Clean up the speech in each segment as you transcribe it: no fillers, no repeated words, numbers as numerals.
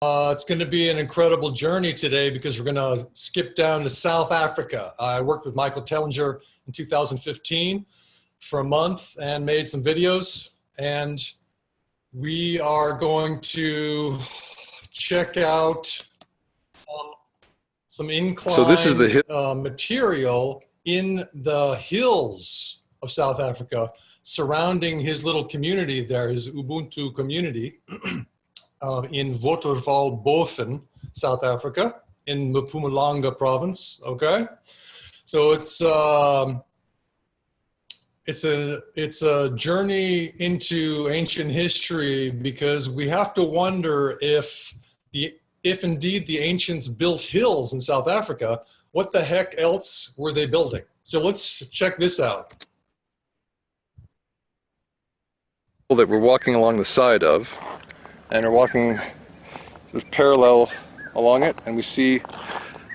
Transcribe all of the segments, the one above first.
It's going to be an incredible journey today because we're going to skip down to South Africa. I worked with Michael Tellinger in 2015 for a month and made some videos, and we are going to check out some inclined material in the hills of South Africa surrounding his little community there, his Ubuntu community. In Waterval-Boven, South Africa, in Mpumalanga province. Okay, so it's a journey into ancient history because we have to wonder if indeed the ancients built hills in South Africa, what the heck else were they building? So let's check this out. That we're walking along the side of. And we're walking parallel along it, and we see,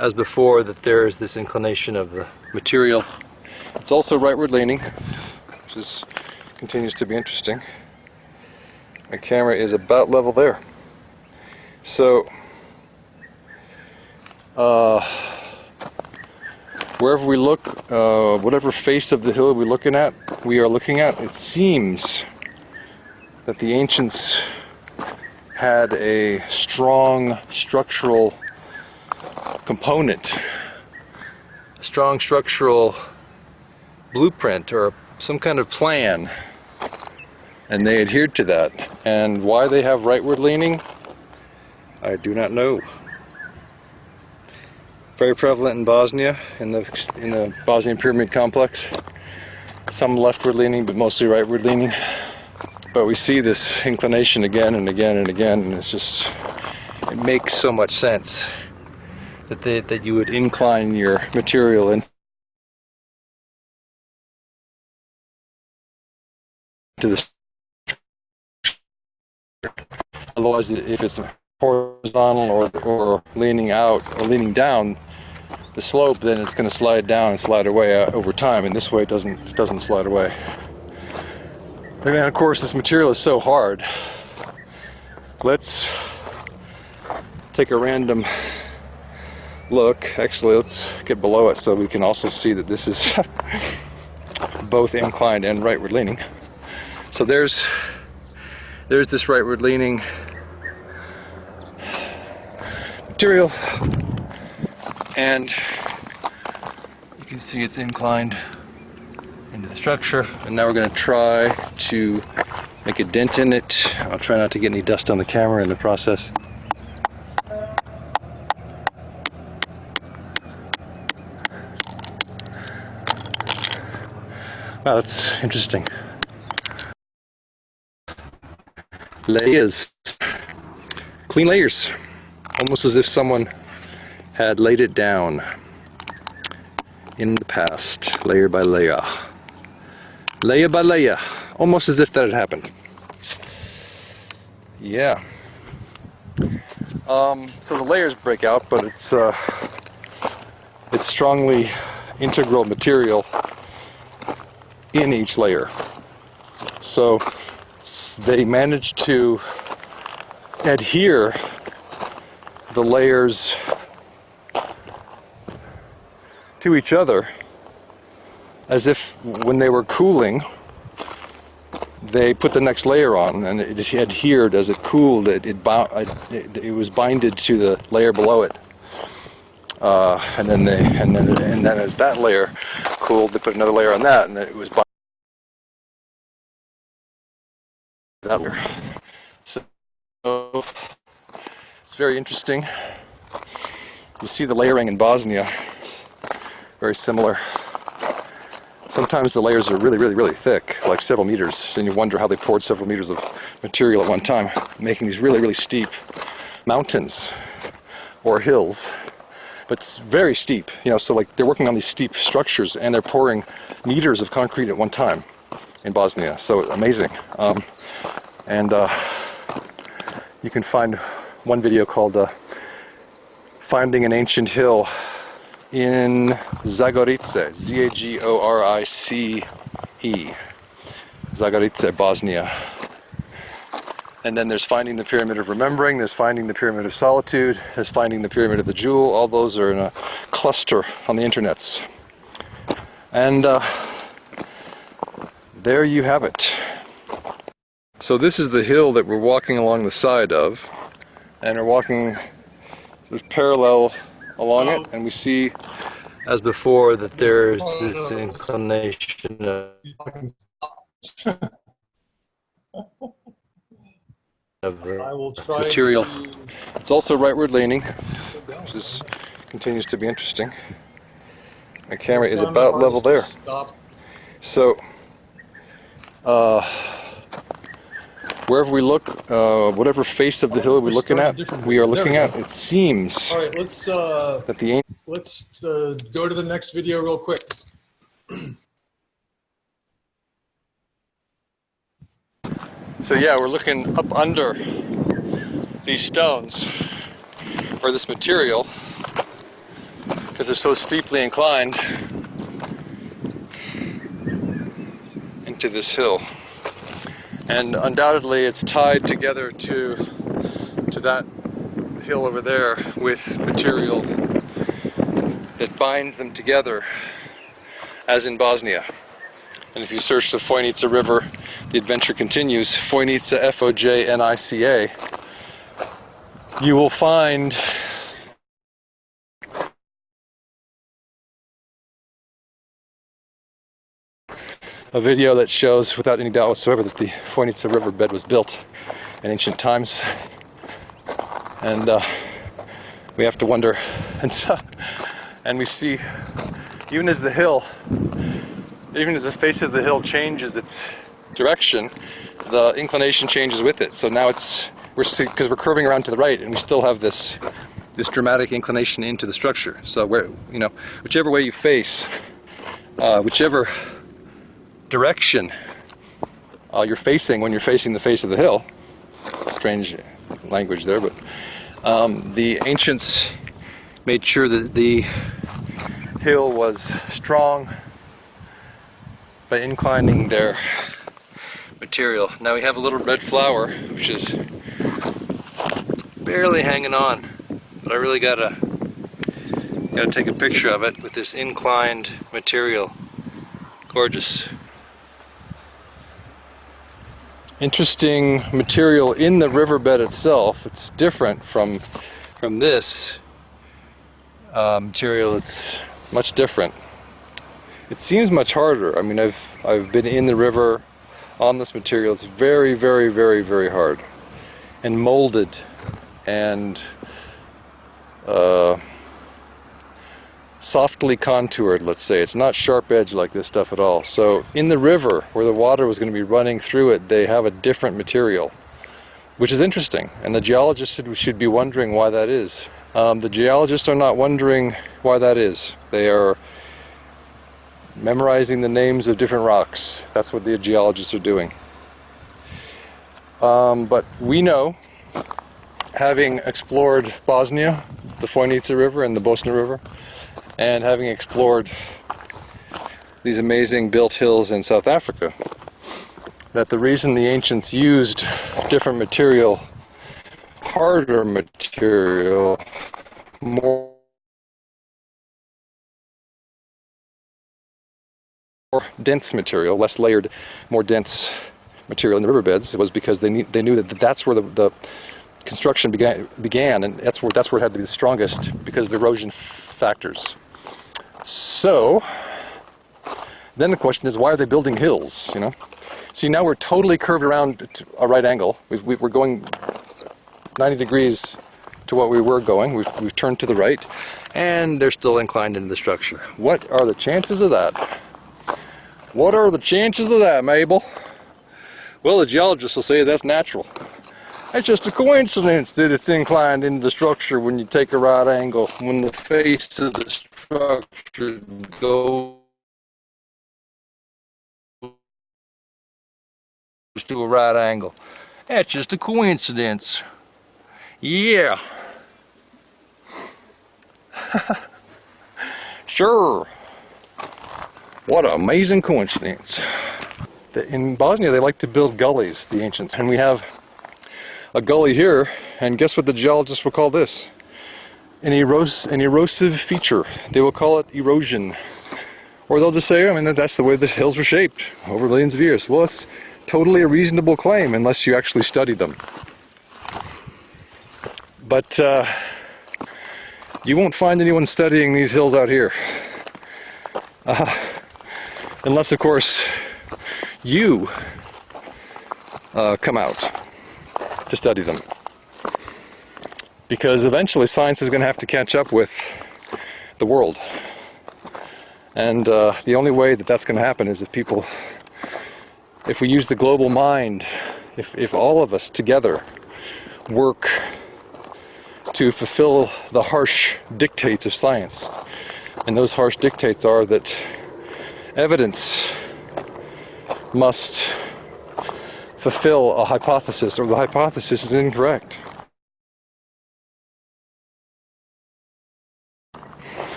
as before, that there is this inclination of the material. It's also rightward leaning, which continues to be interesting. My camera is about level there. So, wherever we look, whatever face of the hill we are looking at, it seems that the ancients had a strong structural component, a strong structural blueprint or some kind of plan, and they adhered to that. And why they have rightward leaning, I do not know. Very prevalent in Bosnia, in the Bosnian Pyramid Complex. Some leftward leaning, but mostly rightward leaning. But we see this inclination again and again and again, and it makes so much sense that you would incline your material into this. Otherwise, if it's horizontal or leaning out or leaning down the slope, then it's going to slide down and slide away over time. And this way, it doesn't slide away. And of course, this material is so hard. Let's take a random look. Actually, let's get below it so we can also see that this is both inclined and rightward leaning. So there's this rightward leaning material, and you can see it's inclined into the structure, and now we're going to try to make a dent in it. I'll try not to get any dust on the camera in the process. Wow, that's interesting. Layers. Clean layers. Almost as if someone had laid it down in the past, layer by layer. Layer by layer, almost as if that had happened. Yeah. So the layers break out, but it's strongly integral material in each layer. So they managed to adhere the layers to each other, as if when they were cooling, they put the next layer on, and it adhered as it cooled. It was binded to the layer below it, and then as that layer cooled, they put another layer on that, and then it was binded to that layer. So it's very interesting. You see the layering in Bosnia, very similar. Sometimes the layers are really, really, really thick, like several meters, and you wonder how they poured several meters of material at one time, making these really, really steep mountains or hills. But it's very steep, so like they're working on these steep structures, and they're pouring meters of concrete at one time in Bosnia. So amazing. You can find one video called Finding an Ancient Hill in Zagorice, Z-A-G-O-R-I-C-E, Zagorice, Bosnia. And then there's finding the Pyramid of Remembering, there's finding the Pyramid of Solitude, there's finding the Pyramid of the Jewel. All those are in a cluster on the internets. And there you have it. So this is the hill that we're walking along the side of. And we're walking parallel along it, and we see, as before, that there's this inclination of the material. It's also rightward leaning, which continues to be interesting. My camera is about level there. So, wherever we look, whatever face of the hill we're looking at, we are looking at, it seems. All right, let's that the go to the next video real quick. So yeah, we're looking up under these stones, or this material, because they're so steeply inclined into this hill. And undoubtedly it's tied together to that hill over there with material that binds them together, as in Bosnia. And if you search the Fojnica River, the adventure continues, Fojnica, F-O-J-N-I-C-A, you will find a video that shows without any doubt whatsoever that the Fojnica riverbed was built in ancient times. And we have to wonder, and we see, even as the face of the hill changes its direction, the inclination changes with it. So now because we're curving around to the right, and we still have this dramatic inclination into the structure. So whichever way you face, whichever direction you're facing when you're facing the face of the hill, strange language there, but the ancients made sure that the hill was strong by inclining their material. Now we have a little red flower which is barely hanging on, but I really gotta take a picture of it with this inclined material. Gorgeous. Interesting material in the riverbed itself. It's different from this material. It's much different. It seems much harder. I mean, I've been in the river on this material. It's very, very, very, very hard and molded and softly contoured, let's say. It's not sharp edge like this stuff at all. So in the river, where the water was going to be running through it, they have a different material, which is interesting. And the geologists should be wondering why that is. The geologists are not wondering why that is. They are memorizing the names of different rocks. That's what the geologists are doing. But we know, having explored Bosnia, the Fojnica River and the Bosna River, and having explored these amazing built hills in South Africa, that the reason the ancients used different material, harder material, more dense material, less layered, more dense material in the riverbeds, was because they knew that that's where the construction began, and that's where it had to be the strongest because of erosion factors. So then the question is, why are they building hills? See, now we're totally curved around to a right angle. We're going 90 degrees to what we were going. We've turned to the right, and they're still inclined into the structure. What are the chances of that? What are the chances of that, Mabel? Well, the geologists will say that's natural. It's just a coincidence that it's inclined into the structure when you take a right angle, when the face of the structure goes to a right angle. That's just a coincidence. Yeah. Sure. What an amazing coincidence. In Bosnia, they like to build gullies, the ancients, and we have a gully here, and guess what the geologists will call this? An erosive feature. They will call it erosion. Or they'll just say, I mean, that's the way the hills were shaped over millions of years. Well, it's totally a reasonable claim unless you actually study them. But you won't find anyone studying these hills out here. Unless, of course, you come out to study them. Because eventually science is going to have to catch up with the world. And the only way that that's going to happen is if we use the global mind, if all of us together work to fulfill the harsh dictates of science. And those harsh dictates are that evidence must fulfill a hypothesis, or the hypothesis is incorrect.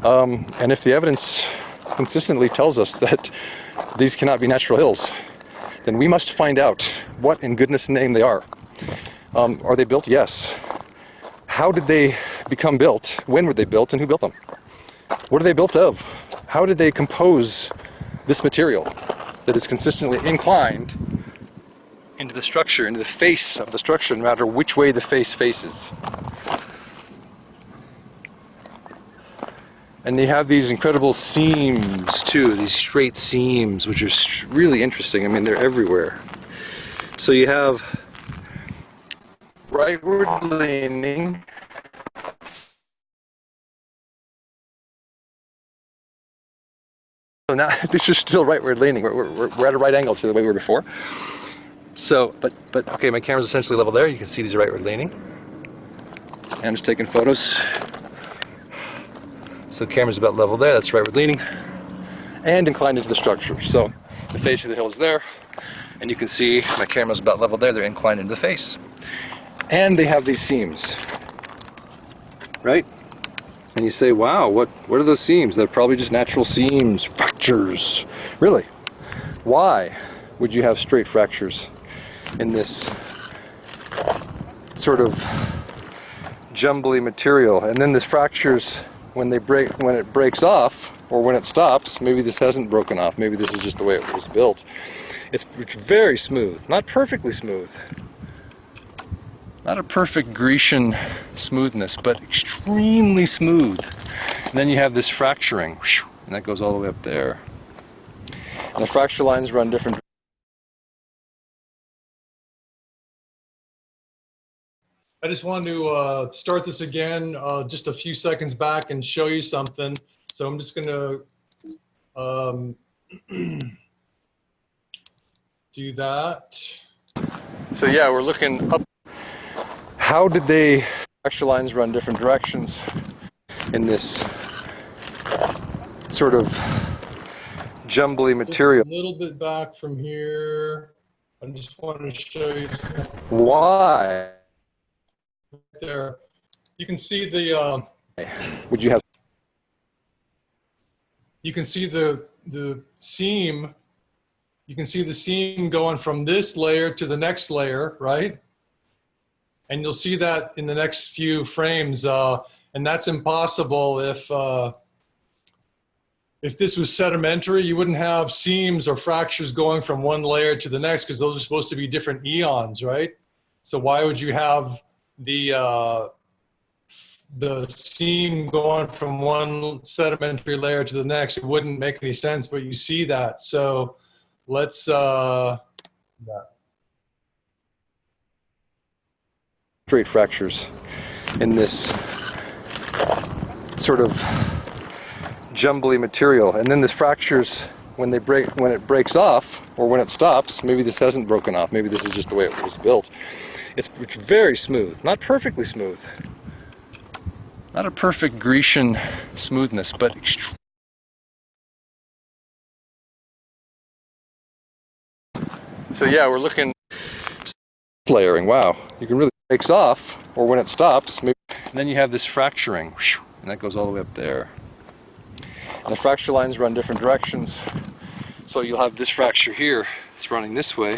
And if the evidence consistently tells us that these cannot be natural hills, then we must find out what in goodness name they are. Are they built? Yes. How did they become built? When were they built, and who built them? What are they built of? How did they compose this material that is consistently inclined into the structure, into the face of the structure, no matter which way the face faces? And they have these incredible seams too, these straight seams, which are really interesting. I mean, they're everywhere. So you have rightward leaning, so now these are still rightward leaning. We're at a right angle to the way we were before. So, but okay, my camera's essentially level there. You can see these are rightward leaning. And I'm just taking photos. So the camera's about level there, that's rightward leaning, and inclined into the structure. So the face of the hill is there, and you can see my camera's about level there, they're inclined into the face. And they have these seams, right? And you say, wow, what are those seams? They're probably just natural seams, fractures. Really? Why would you have straight fractures in this sort of jumbly material? And then this fractures, when it breaks off, or when it stops, maybe this hasn't broken off, maybe this is just the way it was built. It's very smooth, not perfectly smooth. Not a perfect Grecian smoothness, but extremely smooth. And then you have this fracturing, and that goes all the way up there. And the fracture lines run different. I just wanted to start this again just a few seconds back and show you something. So I'm just going to do that. So yeah, we're looking up. How did they, fracture lines run different directions in this sort of jumbly material? Just a little bit back from here. I just wanted to show you. Why? There, you can see the. Would you have? You can see the seam. You can see the seam going from this layer to the next layer, right? And you'll see that in the next few frames, and that's impossible if this was sedimentary. You wouldn't have seams or fractures going from one layer to the next, because those are supposed to be different eons, right? So why would you have the seam going from one sedimentary layer to the next? It wouldn't make any sense, but you see that. So let's Straight fractures in this sort of jumbly material, and then this fractures when it breaks off, or when it stops. Maybe this hasn't broken off, maybe this is just the way it was built. It's very smooth, not perfectly smooth. Not a perfect Grecian smoothness, but extreme. So yeah, we're looking layering. Wow, you can really breaks off, or when it stops, maybe, and then you have this fracturing, and that goes all the way up there. And the fracture lines run different directions, so you'll have this fracture here. It's running this way,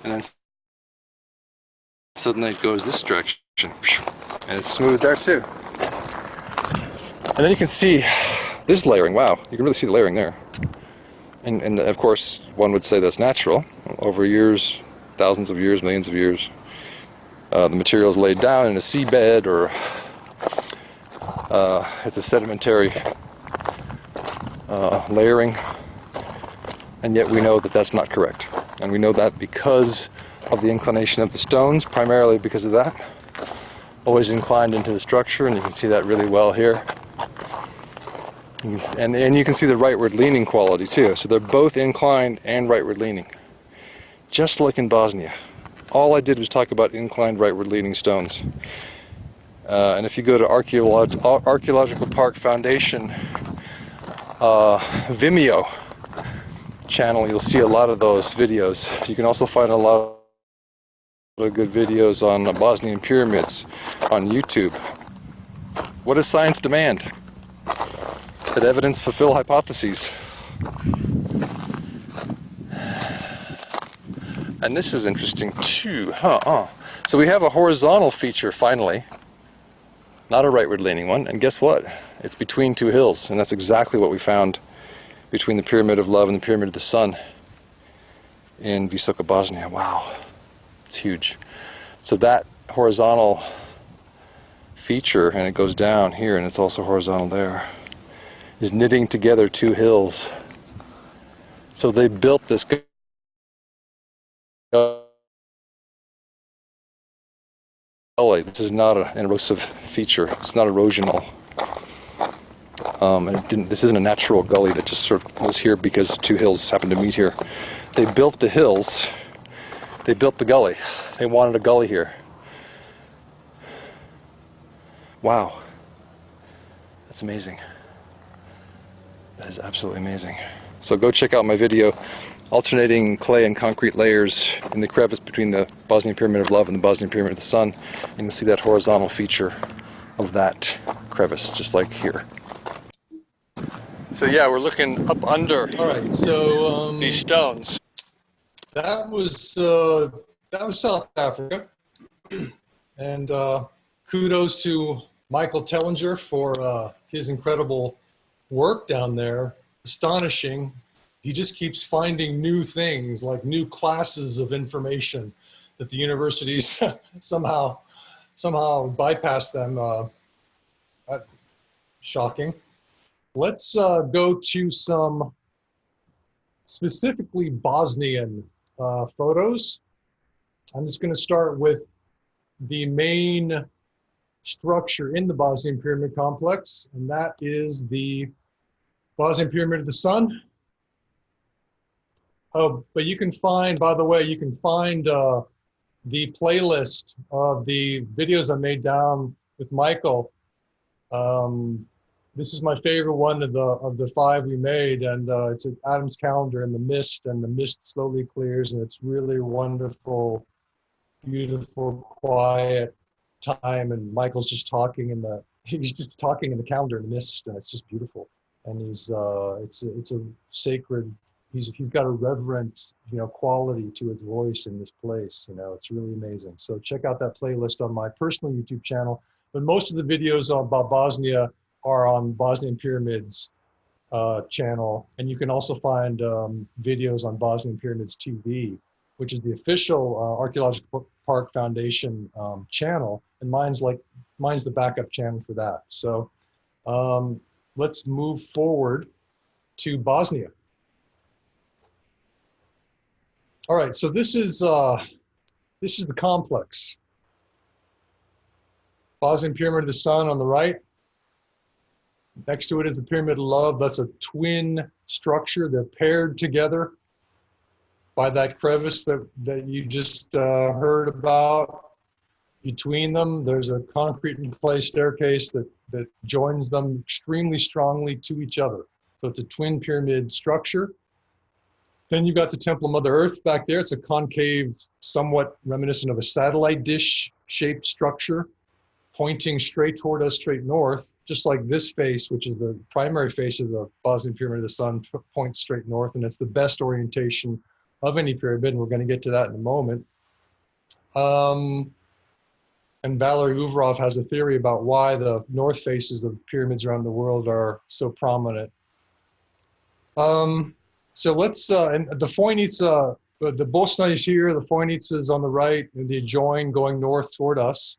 and then suddenly it goes this direction, and it's smooth there too. And then you can see this layering. Wow, you can really see the layering there. And of course, one would say that's natural. Over years, thousands of years, millions of years, the material is laid down in a seabed, or it's a sedimentary layering. And yet we know that that's not correct. And we know that because of the inclination of the stones, primarily because of that. Always inclined into the structure, and you can see that really well here. And you can see the rightward leaning quality too. So they're both inclined and rightward leaning. Just like in Bosnia. All I did was talk about inclined rightward leaning stones. And if you go to Archaeological Park Foundation Vimeo channel, you'll see a lot of those videos. You can also find a lot of good videos on the Bosnian pyramids on YouTube. What does science demand? That evidence fulfill hypotheses. And this is interesting too, So we have a horizontal feature finally, not a rightward leaning one, and guess what? It's between two hills, and that's exactly what we found between the Pyramid of Love and the Pyramid of the Sun in Visoka, Bosnia. Wow, it's huge. So that horizontal feature, and it goes down here, and it's also horizontal there, is knitting together two hills. So they built this gully. This is not an erosive feature. It's not erosional. This isn't a natural gully that just sort of was here because two hills happened to meet here. They built the hills. They built the gully. They wanted a gully here. Wow. That's amazing. That is absolutely amazing. So go check out my video, alternating clay and concrete layers in the crevice between the Bosnian Pyramid of Love and the Bosnian Pyramid of the Sun, and you'll see that horizontal feature of that crevice, just like here. So yeah, we're looking up under. All right, so these stones. That was South Africa, and kudos to Michael Tellinger for his incredible work down there. Astonishing. He just keeps finding new things, like new classes of information that the universities somehow bypass them. Shocking. Let's go to some specifically Bosnian photos. I'm just going to start with the main structure in the Bosnian Pyramid Complex, and that is the Bosnian Pyramid of the Sun. Oh, but you can find, by the way, you can find the playlist of the videos I made down with Michael. This is my favorite one of the five we made, and it's an Adam's calendar in the mist, and the mist slowly clears, and it's really wonderful, beautiful, quiet time, and Michael's just talking he's just talking in the calendar in the mist, and it's just beautiful. And he's it's a sacred. He's got a reverent, quality to his voice in this place. It's really amazing. So check out that playlist on my personal YouTube channel. But most of the videos about Bosnia are on Bosnian Pyramids channel, and you can also find videos on Bosnian Pyramids TV, which is the official Archaeological Park Foundation channel, and mine's the backup channel for that. So let's move forward to Bosnia. All right, so this is the complex. Bosnian Pyramid of the Sun on the right. Next to it is the Pyramid of Love. That's a twin structure. They're paired together by that crevice that you just heard about. Between them, there's a concrete and clay staircase that joins them extremely strongly to each other. So it's a twin pyramid structure. Then you've got the Temple of Mother Earth back there. It's a concave, somewhat reminiscent of a satellite dish-shaped structure, pointing straight toward us, straight north, just like this face, which is the primary face of the Bosnian Pyramid of the Sun, points straight north, and it's the best orientation of any pyramid, and we're going to get to that in a moment. And Valery Uvarov has a theory about why the north faces of pyramids around the world are so prominent. So let's, and the Voynitsa, the Bosna is here, the Voynitsa is on the right, and the adjoin going north toward us.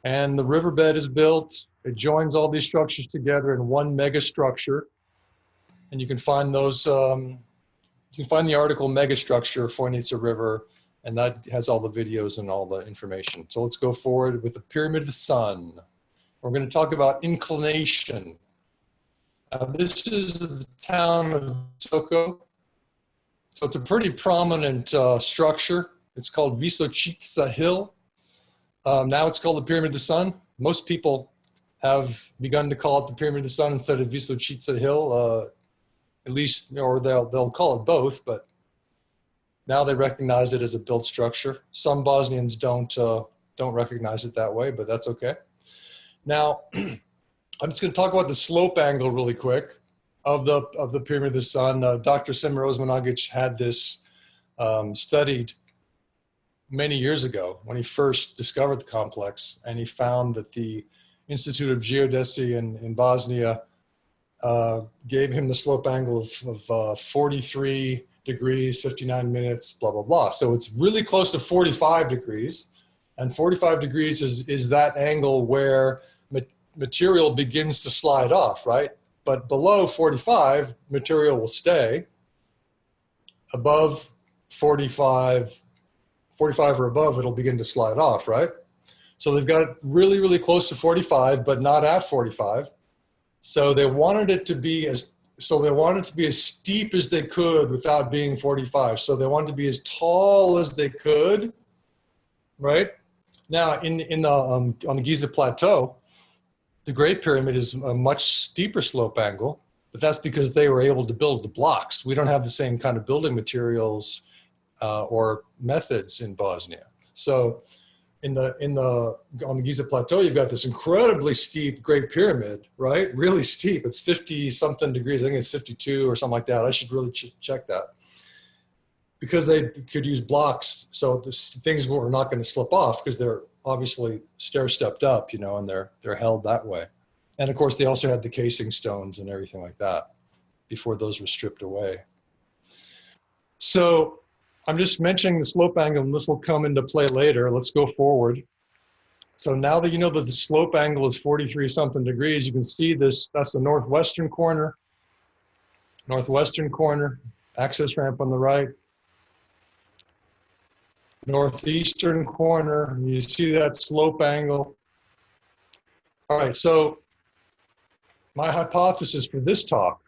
And the riverbed is built. It joins all these structures together in one mega structure. And you can find those, you can find the article Megastructure, Voynitsa River, and that has all the videos and all the information. So let's go forward with the Pyramid of the Sun. We're going to talk about inclination. This is the town of Soko. So it's a pretty prominent structure. It's called Vysočica Hill. Now it's called the Pyramid of the Sun. Most people have begun to call it the Pyramid of the Sun instead of Vysočica Hill, at least, or they'll call it both, but now they recognize it as a built structure. Some Bosnians don't recognize it that way, but that's okay. Now, I'm just going to talk about the slope angle really quick of the Pyramid of the Sun. Dr. Semir Osmanagic had this studied many years ago when he first discovered the complex, and he found that the Institute of Geodesy in Bosnia gave him the slope angle of 43 degrees, 59 minutes, blah, blah, blah. So it's really close to 45 degrees. And 45 degrees is that angle where material begins to slide off, right? But below 45, material will stay. Above 45 or above, it'll begin to slide off, right? So they've got it really, really close to 45, but not at 45. So they wanted it to be as steep as they could without being 45. So they wanted to be as tall as they could, right? Now, on the Giza Plateau, the Great Pyramid is a much steeper slope angle, but that's because they were able to build the blocks. We don't have the same kind of building materials or methods in Bosnia. So on the Giza Plateau, you've got this incredibly steep Great Pyramid, right? Really steep. It's 50 something degrees. I think it's 52 or something like that. I should really check that. Because they could use blocks, so things were not going to slip off because they're obviously stair-stepped up, you know, and they're held that way. And of course, they also had the casing stones and everything like that before those were stripped away. So I'm just mentioning the slope angle, and this will come into play later. Let's go forward. So now that you know that the slope angle is 43 something degrees, you can see this, that's the northwestern corner, access ramp on the right. Northeastern corner, you see that slope angle. All right, so my hypothesis for this talk,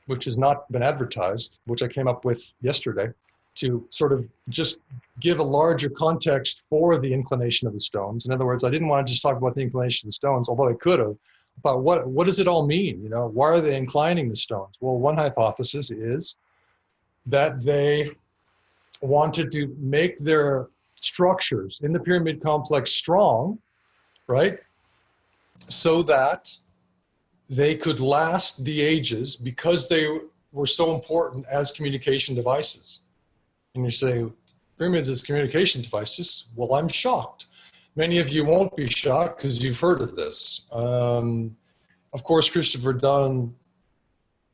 which has not been advertised, which I came up with yesterday, to sort of just give a larger context for the inclination of the stones. In other words, I didn't want to just talk about the inclination of the stones, although I could have. But what does it all mean? You know, why are they inclining the stones? Well, one hypothesis is that they wanted to make their structures in the pyramid complex strong, right? So that they could last the ages because they were so important as communication devices. And you say, pyramids as communication devices? Well, I'm shocked. Many of you won't be shocked because you've heard of this. Of course, Christopher Dunn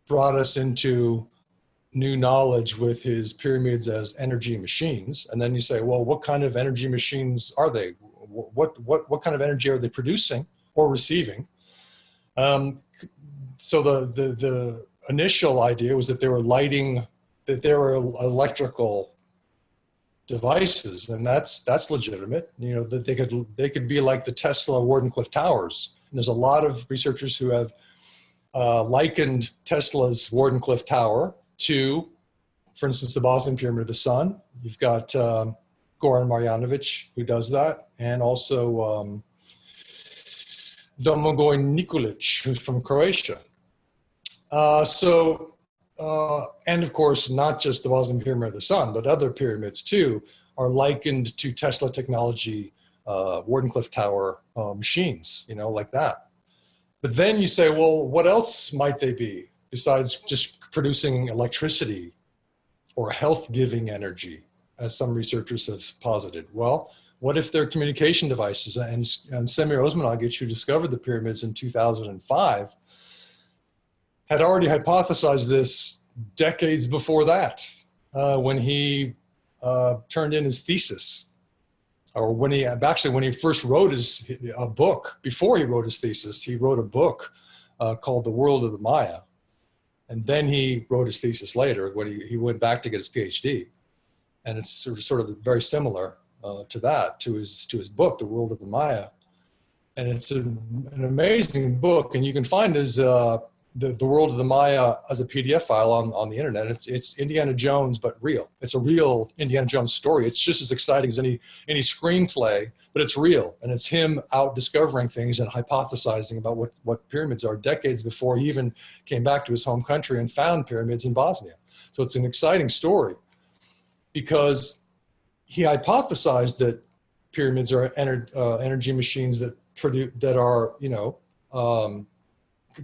brought us into new knowledge with his pyramids as energy machines. And then you say, well, what kind of energy machines are they? What kind of energy are they producing or receiving? So the initial idea was that they were that there were electrical devices, and that's legitimate. You know, that they could be like the Tesla Wardenclyffe towers. And there's a lot of researchers who have likened Tesla's Wardenclyffe tower to, for instance, the Bosnian Pyramid of the Sun. You've got Goran Marjanovic who does that, and also Domagoj Nikolic, who's from Croatia. And of course, not just the Bosnian Pyramid of the Sun, but other pyramids too are likened to Tesla technology, Wardenclyffe tower machines, you know, like that. But then you say, well, what else might they be besides just producing electricity or health-giving energy, as some researchers have posited? Well, What if they're communication devices? And Semir Osmanagic, who discovered the pyramids in 2005, had already hypothesized this decades before that, when he turned in his thesis, or when he first wrote a book. Before he wrote his thesis, he wrote a book called The World of the Maya, and then he wrote his thesis later when he went back to get his PhD, and it's sort of very similar to his book, The World of the Maya, and it's an amazing book, and you can find the World of the Maya as a PDF file on the internet. It's Indiana Jones, but real. It's a real Indiana Jones story. It's just as exciting as any screenplay, but it's real. And it's him out discovering things and hypothesizing about what pyramids are decades before he even came back to his home country and found pyramids in Bosnia. So it's an exciting story because he hypothesized that pyramids are energy machines that are,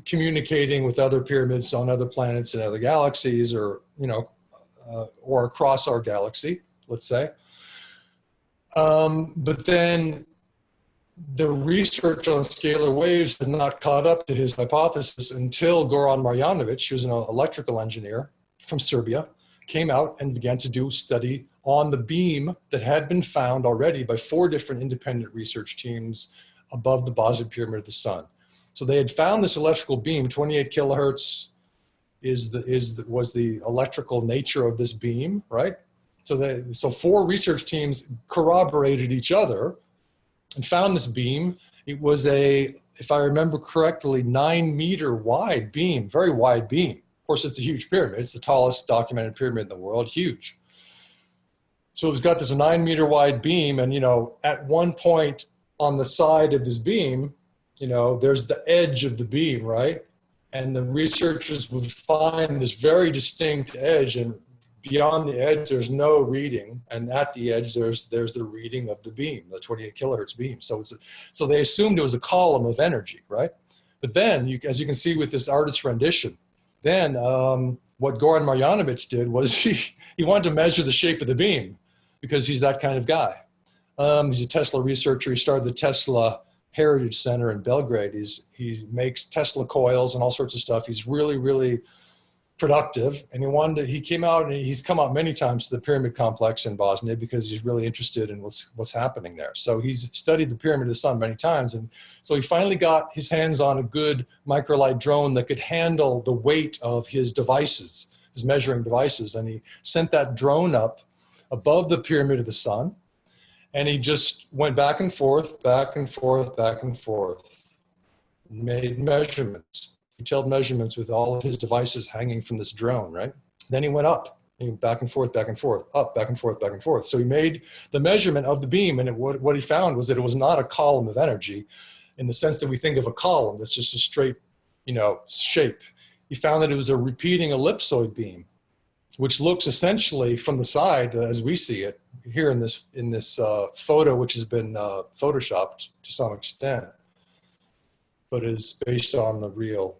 communicating with other pyramids on other planets and other galaxies, or or across our galaxy, let's say. But then the research on scalar waves had not caught up to his hypothesis until Goran Marjanovic, who's an electrical engineer from Serbia, came out and began to do study on the beam that had been found already by 4 different independent research teams above the Bosnian Pyramid of the Sun. So they had found this electrical beam. 28 kilohertz was the electrical nature of this beam, right? So 4 research teams corroborated each other and found this beam. It was if I remember correctly, 9-meter wide beam, very wide beam. Of course, it's a huge pyramid. It's the tallest documented pyramid in the world, huge. So it's got this 9-meter wide beam, and at one point on the side of this beam, there's the edge of the beam, right? And the researchers would find this very distinct edge, and beyond the edge, there's no reading. And at the edge, there's the reading of the beam, the 28 kilohertz beam. So they assumed it was a column of energy, right? But then, as you can see with this artist's rendition, then what Goran Marjanovic did was he wanted to measure the shape of the beam because he's that kind of guy. He's a Tesla researcher. He started the Tesla Heritage Center in Belgrade. He makes Tesla coils and all sorts of stuff. He's really, really productive. And he came out, and he's come out many times to the Pyramid Complex in Bosnia because he's really interested in what's happening there. So he's studied the Pyramid of the Sun many times. And so he finally got his hands on a good microlight drone that could handle the weight of his devices, his measuring devices. And he sent that drone up above the Pyramid of the Sun. And he just went back and forth, back and forth, back and forth, made measurements, detailed measurements with all of his devices hanging from this drone, right? Then he went up, back and forth, up, back and forth, back and forth. So he made the measurement of the beam, and what he found was that it was not a column of energy in the sense that we think of a column that's just a straight, shape. He found that it was a repeating ellipsoid beam, which looks essentially from the side, as we see it here in this photo, which has been photoshopped to some extent, but is based on the real,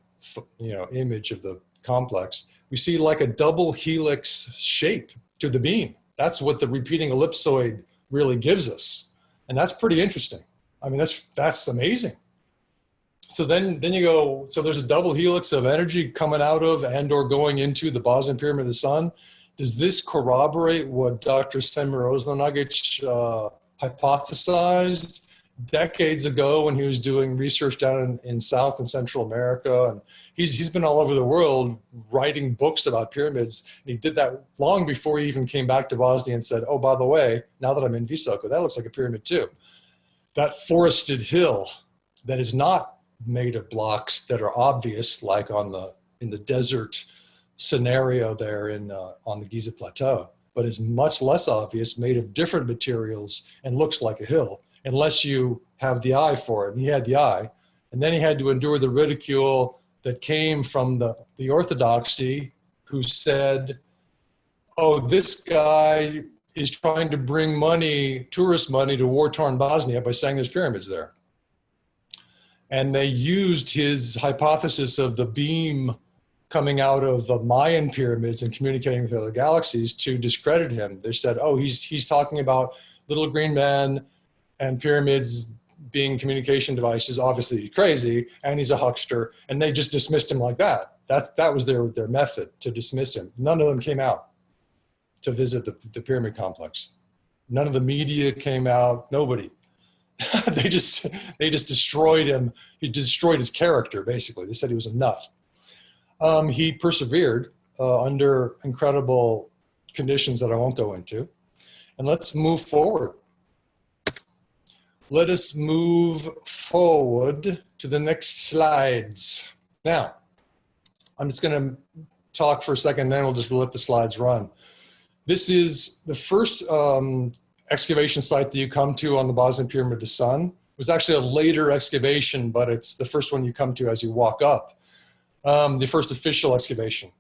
image of the complex. We see like a double helix shape to the beam. That's what the repeating ellipsoid really gives us, and that's pretty interesting. I mean, that's amazing. So then you go, so there's a double helix of energy coming out of and/or going into the Bosnian Pyramid of the Sun. Does this corroborate what Dr. Semir Osmanagic hypothesized decades ago when he was doing research down in South and Central America? And he's been all over the world writing books about pyramids. And he did that long before he even came back to Bosnia and said, oh, by the way, now that I'm in Visoko, that looks like a pyramid too. That forested hill that is not made of blocks that are obvious, like in the desert scenario there on the Giza Plateau, but is much less obvious, made of different materials, and looks like a hill, unless you have the eye for it. And he had the eye, and then he had to endure the ridicule that came from the orthodoxy, who said, oh, this guy is trying to bring money, tourist money, to war-torn Bosnia by saying there's pyramids there. And they used his hypothesis of the beam coming out of the Mayan pyramids and communicating with other galaxies to discredit him. They said, oh, he's talking about little green men and pyramids being communication devices, obviously crazy, and he's a huckster, and they just dismissed him like that. That was their method, to dismiss him. None of them came out to visit the pyramid complex. None of the media came out, nobody. they just destroyed him. He destroyed his character, basically. They said he was a nut. He persevered under incredible conditions that I won't go into. And let's move forward. Let us move forward to the next slides. Now, I'm just going to talk for a second, then we'll just let the slides run. This is the first excavation site that you come to on the Bosnian Pyramid of the Sun. It was actually a later excavation, but it's the first one you come to as you walk up. The first official excavation,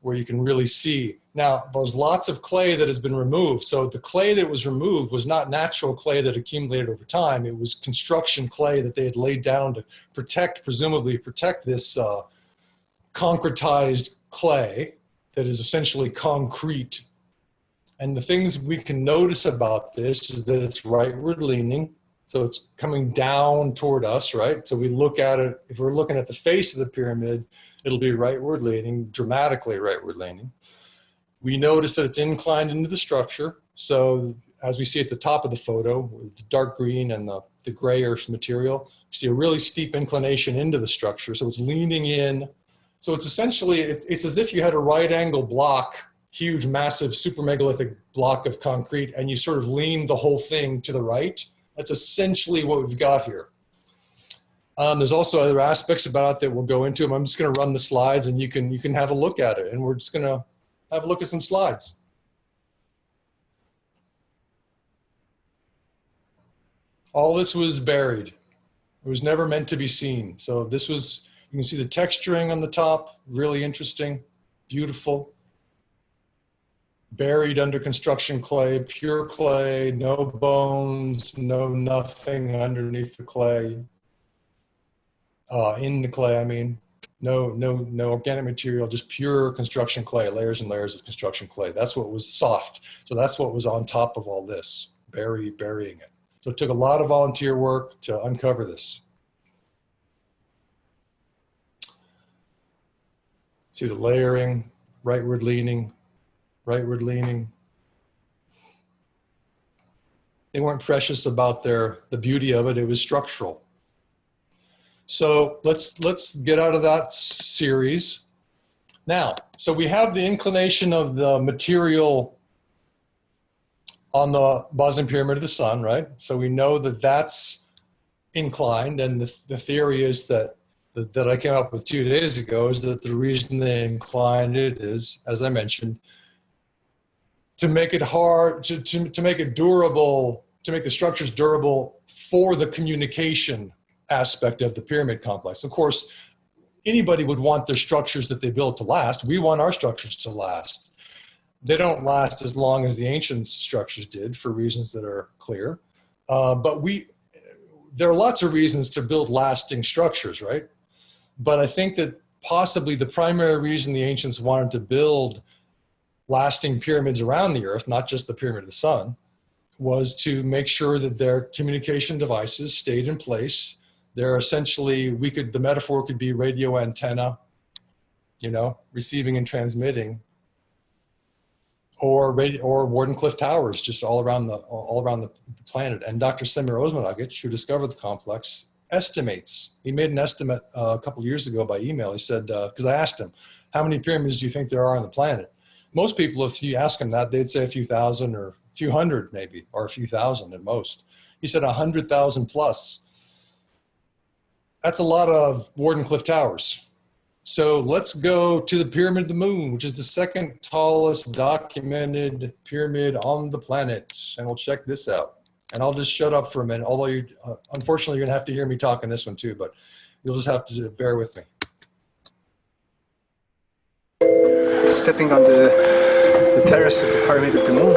where you can really see. Now, there's lots of clay that has been removed. So the clay that was removed was not natural clay that accumulated over time. It was construction clay that they had laid down to protect, presumably protect this concretized clay that is essentially concrete. And the things we can notice about this is that it's rightward leaning. So it's coming down toward us, right? So we look at it, if we're looking at the face of the pyramid, it'll be rightward leaning, dramatically rightward leaning. We notice that it's inclined into the structure. So as we see at the top of the photo, with the dark green and the grayish material, we see a really steep inclination into the structure. So it's leaning in. So it's essentially, it's as if you had a right angle block, huge, massive, super megalithic block of concrete, and you sort of lean the whole thing to the right. That's essentially what we've got here. There's also other aspects about it that we'll go into. I'm just going to run the slides, and you can have a look at it. And we're just going to have a look at some slides. All this was buried. It was never meant to be seen. So this was, you can see the texturing on the top, really interesting, beautiful. Buried under construction clay, pure clay, no bones, no nothing underneath the clay. In the clay, I mean, no organic material, just pure construction clay, layers and layers of construction clay. That's what was soft. So that's what was on top of all this, burying it. So it took a lot of volunteer work to uncover this. See the layering, rightward leaning, rightward leaning. They weren't precious about the beauty of it. It was structural. So let's get out of that series. Now, so we have the inclination of the material on the Bosnian Pyramid of the Sun, right? So we know that that's inclined, and the theory is that I came up with 2 days ago is that the reason they inclined it is, as I mentioned, to make it hard, to make it durable, to make the structures durable for the communication aspect of the pyramid complex. Of course, anybody would want their structures that they build to last. We want our structures to last. They don't last as long as the ancient structures did for reasons that are clear. But there are lots of reasons to build lasting structures, right? But I think that possibly the primary reason the ancients wanted to build lasting pyramids around the earth, not just the Pyramid of the Sun, was to make sure that their communication devices stayed in place. They're essentially, the metaphor could be radio antenna, receiving and transmitting, or Wardenclyffe towers, just all around the planet. And Dr. Semir Osmanagic, who discovered the complex, estimates. He made an estimate a couple of years ago by email. He said, because I asked him, how many pyramids do you think there are on the planet? Most people, if you ask them that, they'd say a few thousand or a few hundred maybe, or a few thousand at most. He said 100,000 plus. That's a lot of Wardenclyffe towers. So let's go to the Pyramid of the Moon, which is the second tallest documented pyramid on the planet. And we'll check this out. And I'll just shut up for a minute, although unfortunately you're gonna have to hear me talk in this one too, but you'll just have to bear with me. Stepping on the terrace of the Pyramid of the Moon.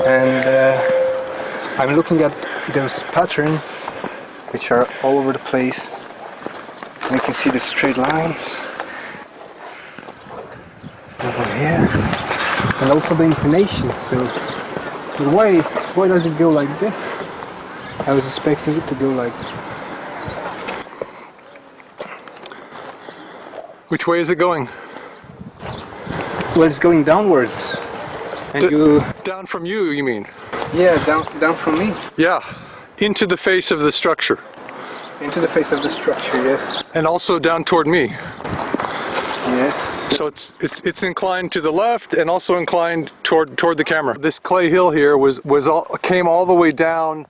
And I'm looking at those patterns which are all over the place. And you can see the straight lines over here, and also the inclination. So Why does it go like this? I was expecting it to go like... Which way is it going? Well, it's going downwards. And Down from you, you mean? Yeah, down from me. Yeah, into the face of the structure. Into the face of the structure, yes. And also down toward me. Yes. So it's inclined to the left and also inclined toward the camera. This clay hill here came all the way down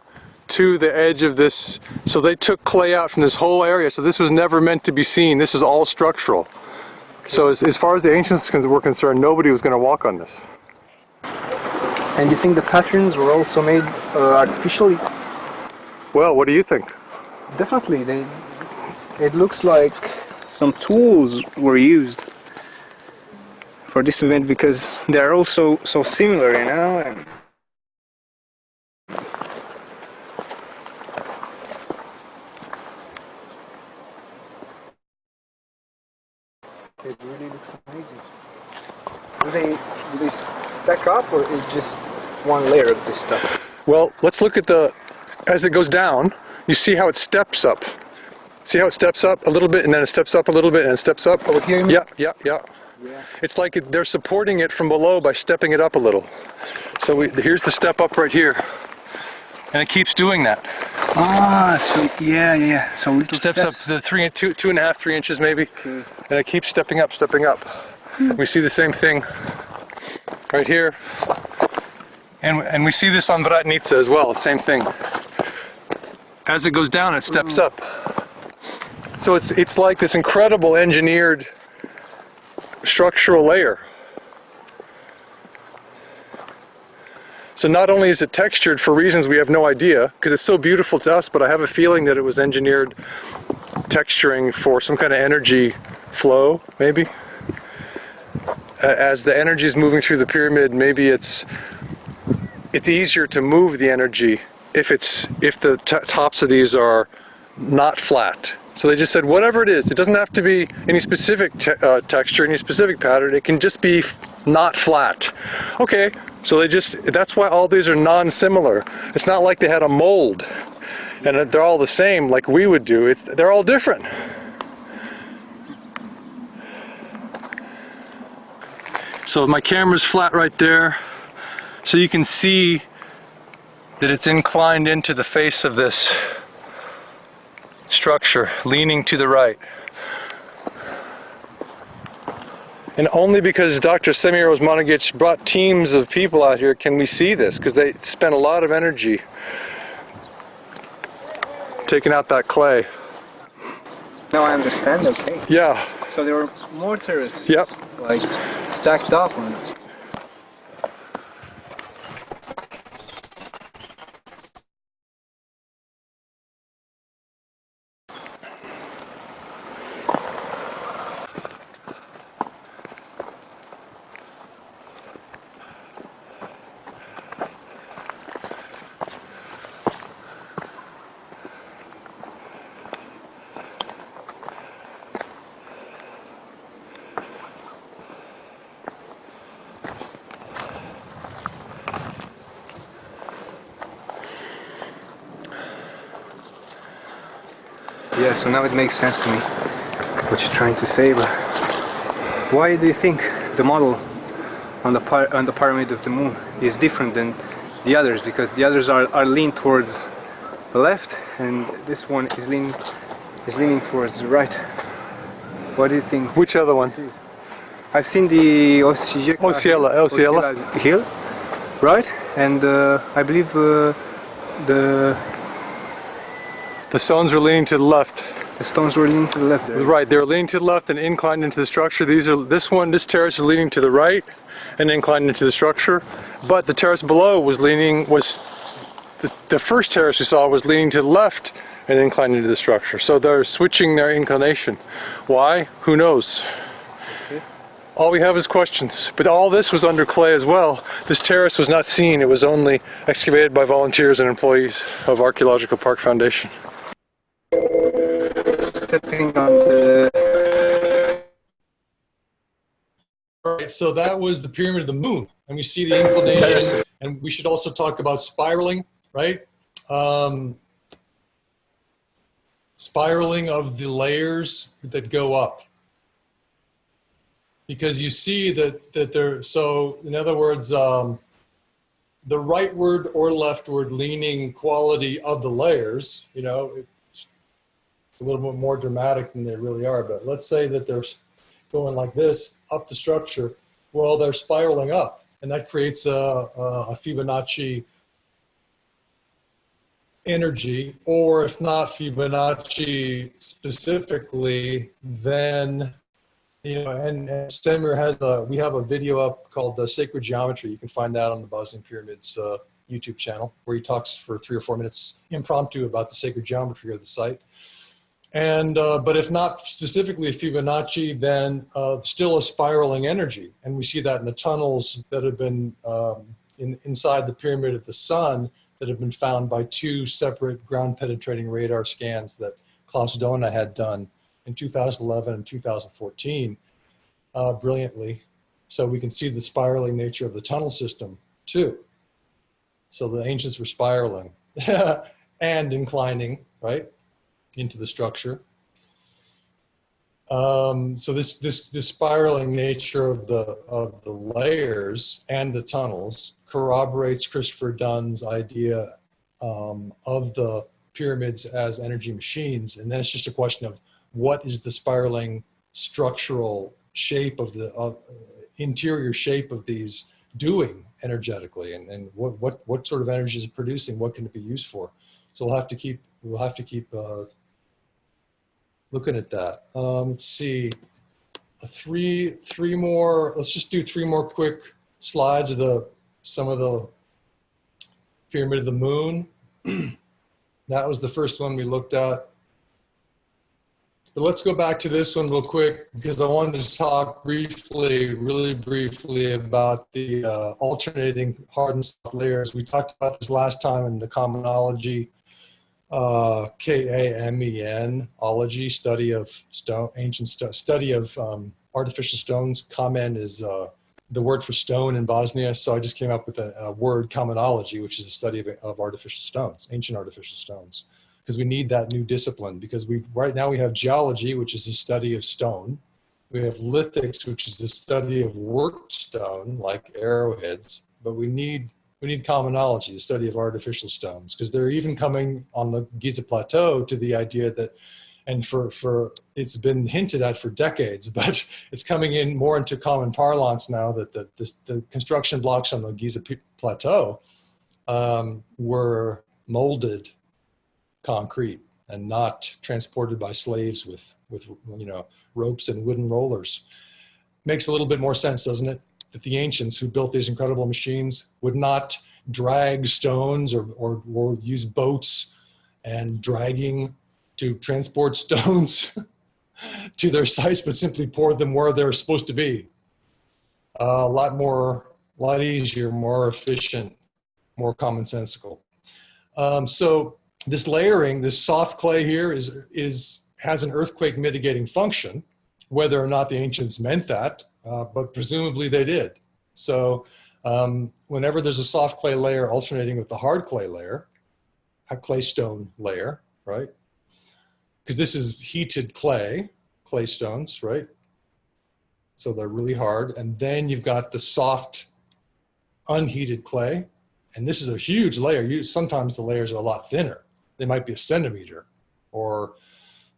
to the edge of this. So they took clay out from this whole area. So this was never meant to be seen. This is all structural. Okay. So as far as the ancients were concerned, nobody was going to walk on this. And you think the patterns were also made artificially? Well, what do you think? Definitely. It looks like some tools were used for this event because they are also so similar, you know. And it really looks amazing. Do they stack up, or is just one layer of this stuff? Well, let's look at as it goes down, you see how it steps up. See how it steps up a little bit, and then it steps up a little bit, and it steps up? Over here, you mean? Yeah. It's like they're supporting it from below by stepping it up a little. So here's the step up right here. And it keeps doing that. Ah, so yeah. So little steps up to 2.5, 3 inches maybe. Okay. And it keeps stepping up. We see the same thing right here. And we see this on Vratnica as well, same thing. As it goes down, it steps up. So it's like this incredible engineered structural layer. So not only is it textured for reasons we have no idea, because it's so beautiful to us, but I have a feeling that it was engineered texturing for some kind of energy flow, maybe. As the energy is moving through the pyramid, maybe it's easier to move the energy if the tops of these are not flat. So they just said, whatever it is, it doesn't have to be any specific texture, any specific pattern, it can just be not flat. Okay, so that's why all these are non-similar. It's not like they had a mold and they're all the same like we would do. They're all different. So my camera's flat right there, so you can see that it's inclined into the face of this structure, leaning to the right. And only because Dr. Semir Osmanagic brought teams of people out here can we see this, because they spent a lot of energy taking out that clay. Now I understand, okay. Yeah. So there were mortars, yep, like stacked up on it. Yeah, so now it makes sense to me what you're trying to say, but why do you think the model on the pyramid of the moon is different than the others? Because the others are leaned towards the left, and this one is leaning towards the right. What do you think? Which other one? I've seen the Osceola hill, right? And I believe the stones are leaning to the left. The stones were leaning to the left there. Right, they're leaning to the left and inclined into the structure. This terrace is leaning to the right and inclined into the structure. But the terrace below the first terrace we saw was leaning to the left and inclined into the structure. So they're switching their inclination. Why? Who knows? Okay. All we have is questions. But all this was under clay as well. This terrace was not seen. It was only excavated by volunteers and employees of Archaeological Park Foundation. Stepping on the... All right, so that was the Pyramid of the Moon, and we see the inclination And we should also talk about spiraling, right? Spiraling of the layers that go up. Because you see that they're, so in other words, the rightward or leftward leaning quality of the layers, you know, it's a little bit more dramatic than they really are, but let's say that they're going like this up the structure. Well, they're spiraling up, and that creates a Fibonacci energy, or if not Fibonacci specifically, then, you know, and Semir has we have a video up called Sacred Geometry. You can find that on the Bosnian Pyramids YouTube channel, where he talks for 3 or 4 minutes impromptu about the sacred geometry of the site. And, but if not specifically Fibonacci, then still a spiraling energy. And we see that in the tunnels that have been inside the Pyramid of the Sun that have been found by 2 separate ground penetrating radar scans that Klaus Dona had done in 2011 and 2014 brilliantly. So we can see the spiraling nature of the tunnel system too. So the ancients were spiraling and inclining, right, into the structure. So this spiraling nature of the layers and the tunnels corroborates Christopher Dunn's idea of the pyramids as energy machines. And then it's just a question of what is the spiraling structural shape of the interior shape of these doing energetically, and what sort of energy is it producing? What can it be used for? So we'll have to keep looking at that. Let's see, three more. Let's just do 3 more quick slides of some of the Pyramid of the Moon. That was the first one we looked at. But let's go back to this one real quick, because I wanted to talk briefly, really briefly, about the alternating hard and soft layers. We talked about this last time in the Kamenology, K-A-M-E-N, ology, study of stone, study of artificial stones. Kamen is the word for stone in Bosnia, so I just came up with a word, Kamenology, which is the study of artificial stones, ancient artificial stones. Because we need that new discipline, because right now we have geology, which is the study of stone. We have lithics, which is the study of worked stone, like arrowheads. But we need Kamenology, the study of artificial stones, because they're even coming on the Giza Plateau to the idea that, and for it's been hinted at for decades, but it's coming in more into common parlance now that the construction blocks on the Giza Plateau were molded concrete and not transported by slaves with you know, ropes and wooden rollers. Makes a little bit more sense, doesn't it? That the ancients who built these incredible machines would not drag stones or use boats and dragging to transport stones to their sites, but simply pour them where they're supposed to be. A lot easier, more efficient, more commonsensical. So this layering, this soft clay here has an earthquake mitigating function, whether or not the ancients meant that, but presumably they did. So whenever there's a soft clay layer alternating with the hard clay layer, a claystone layer, right? Because this is heated claystones, right? So they're really hard. And then you've got the soft, unheated clay. And this is a huge layer. Sometimes the layers are a lot thinner. They might be a centimeter or,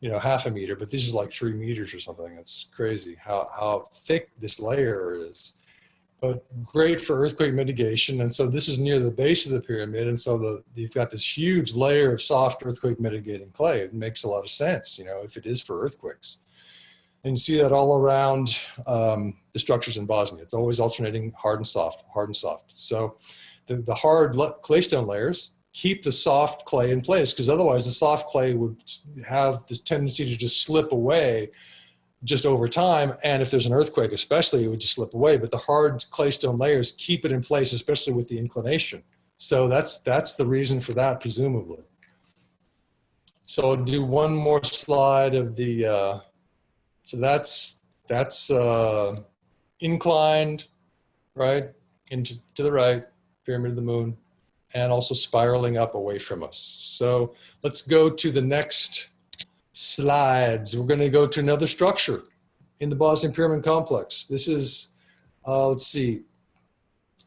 you know, half a meter, but this is like 3 meters or something. It's crazy how thick this layer is, but great for earthquake mitigation. And so this is near the base of the pyramid. And so you've got this huge layer of soft earthquake mitigating clay. It makes a lot of sense, you know, if it is for earthquakes. And you see that all around the structures in Bosnia. It's always alternating hard and soft, hard and soft. So the hard claystone layers keep the soft clay in place, because otherwise the soft clay would have this tendency to just slip away just over time. And if there's an earthquake especially, it would just slip away. But the hard claystone layers keep it in place, especially with the inclination. So that's the reason for that, presumably. So I'll do one more slide of the, so that's inclined, right, into to the right, Pyramid of the Moon, and also spiraling up away from us. So let's go to the next slides. We're going to go to another structure in the Bosnian Pyramid Complex. This is, let's see.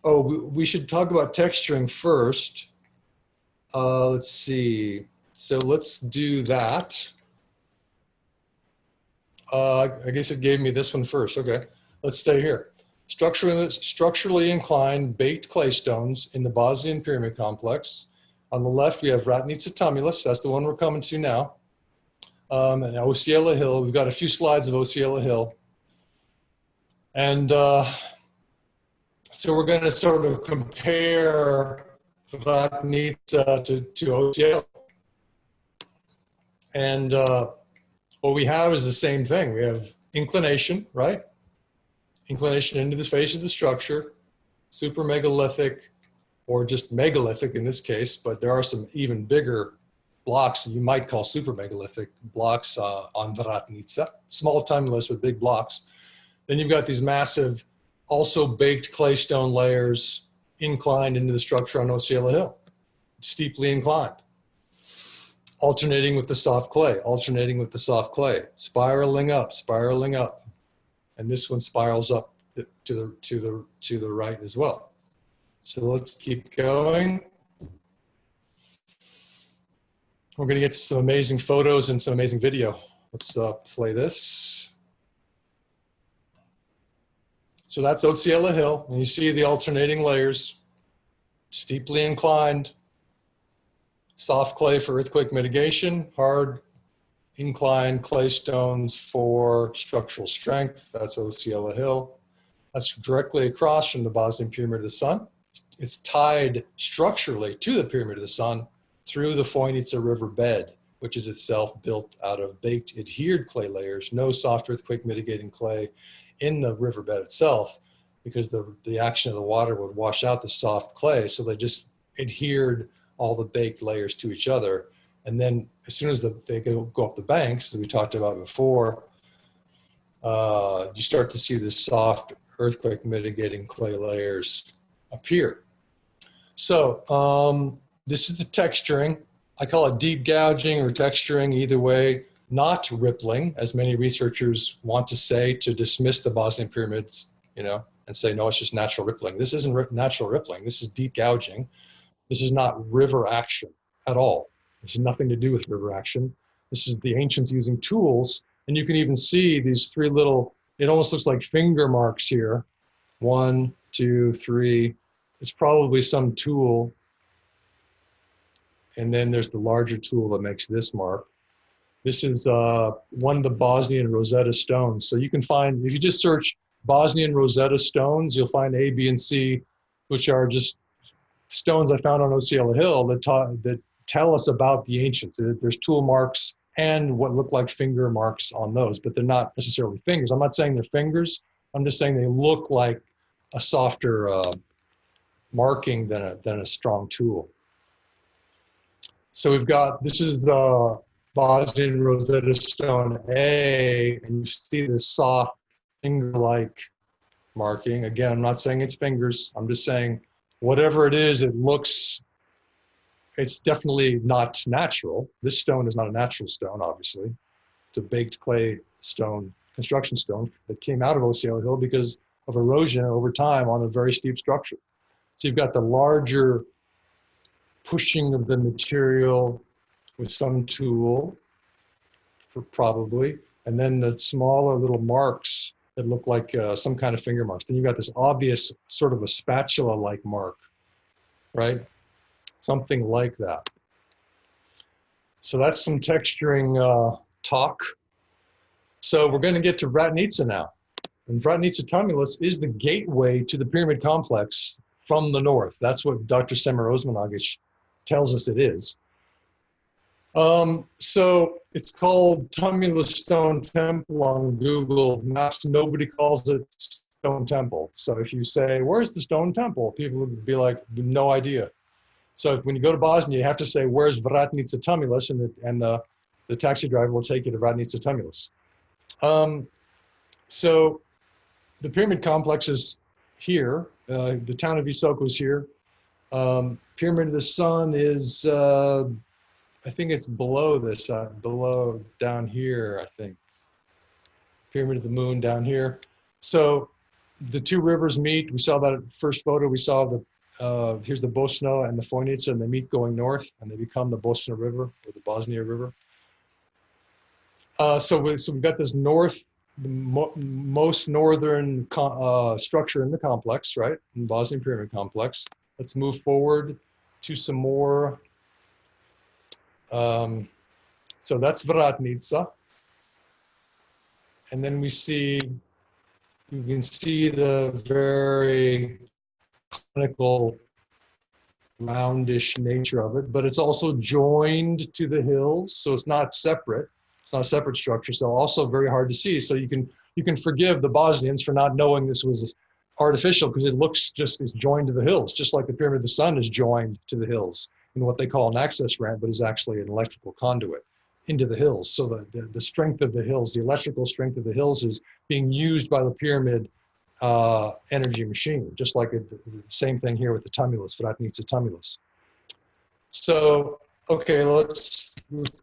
Oh, we should talk about texturing first. Let's see. So let's do that. I guess it gave me this one first. Okay, let's stay here. Structurally inclined baked claystones in the Bosnian Pyramid Complex. On the left, we have Ratnica Tumulus. That's the one we're coming to now. And Osceola Hill. We've got a few slides of Osceola Hill. And so we're going to sort of compare Ratnica to Osceola. And what we have is the same thing. We have inclination, right? Inclination into the face of the structure, super megalithic, or just megalithic in this case, but there are some even bigger blocks you might call super megalithic blocks on Ratnica, small tumulus with big blocks. Then you've got these massive, also baked claystone layers inclined into the structure on Osceola Hill, steeply inclined, alternating with the soft clay, alternating with the soft clay, spiraling up, spiraling up. And this one spirals up to the right as well. So let's keep going. We're going to get to some amazing photos and some amazing video. Let's play this. So that's Osceola Hill, and you see the alternating layers, steeply inclined, soft clay for earthquake mitigation, hard inclined claystones for structural strength. That's Osceola Hill. That's directly across from the Bosnian Pyramid of the Sun. It's tied structurally to the Pyramid of the Sun through the Fojnica River bed, which is itself built out of baked adhered clay layers, no soft earthquake mitigating clay in the riverbed itself, because the action of the water would wash out the soft clay. So they just adhered all the baked layers to each other. And then as soon as they go up the banks that we talked about before, you start to see the soft earthquake mitigating clay layers appear. So this is the texturing. I call it deep gouging or texturing, either way, not rippling, as many researchers want to say to dismiss the Bosnian pyramids, you know, and say, no, it's just natural rippling. This isn't natural rippling. This is deep gouging. This is not river action at all. This has nothing to do with river action. This is the ancients using tools. And you can even see these three little, it almost looks like finger marks here. 1, 2, 3. It's probably some tool. And then there's the larger tool that makes this mark. This is one of the Bosnian Rosetta stones. So you can find, if you just search Bosnian Rosetta stones, you'll find A, B, and C, which are just stones I found on Osceola Hill that tell us about the ancients. There's tool marks and what look like finger marks on those, but they're not necessarily fingers. I'm not saying they're fingers. I'm just saying they look like a softer marking than a strong tool. So we've got, this is the Bosnian Rosetta Stone A, and you see this soft finger-like marking. Again, I'm not saying it's fingers. I'm just saying whatever it is, it looks, it's definitely not natural. This stone is not a natural stone, obviously. It's a baked clay stone, construction stone that came out of Osceola Hill because of erosion over time on a very steep structure. So you've got the larger pushing of the material with some tool, probably, and then the smaller little marks that look like some kind of finger marks. Then you've got this obvious sort of a spatula-like mark, right? Something like that. So that's some texturing talk. So we're going to get to Ratnica now. And Ratnica Tumulus is the gateway to the pyramid complex from the north. That's what Dr. Semir Osmanagic tells us it is. So it's called Tumulus Stone Temple on Google Maps. Nobody calls it Stone Temple. So if you say, where's the Stone Temple? People would be like, no idea. So when you go to Bosnia, you have to say, where's Ratnica Tumulus? And the taxi driver will take you to Ratnica Tumulus. So the pyramid complex is here. The town of Visoko is here. Pyramid of the Sun is, I think it's below this, below down here, I think. Pyramid of the Moon down here. So the two rivers meet. We saw that first photo. We saw the, here's the Bosna and the Fojnica, and they meet going north, and they become the Bosna River, or the Bosnia River. So we've got this most northern structure in the complex, right? In the Bosnian Pyramid Complex. Let's move forward to some more. So that's Vratnica. And then you can see the very conical, roundish nature of it, but it's also joined to the hills, so it's not separate. It's not a separate structure, so also very hard to see. So you can forgive the Bosnians for not knowing this was artificial, because it looks just as joined to the hills, just like the Pyramid of the Sun is joined to the hills in what they call an access ramp, but is actually an electrical conduit into the hills. So the strength of the hills, the electrical strength of the hills, is being used by the pyramid energy machine, just like the same thing here with the Tumulus, Vratnica Tumulus. So, okay, let's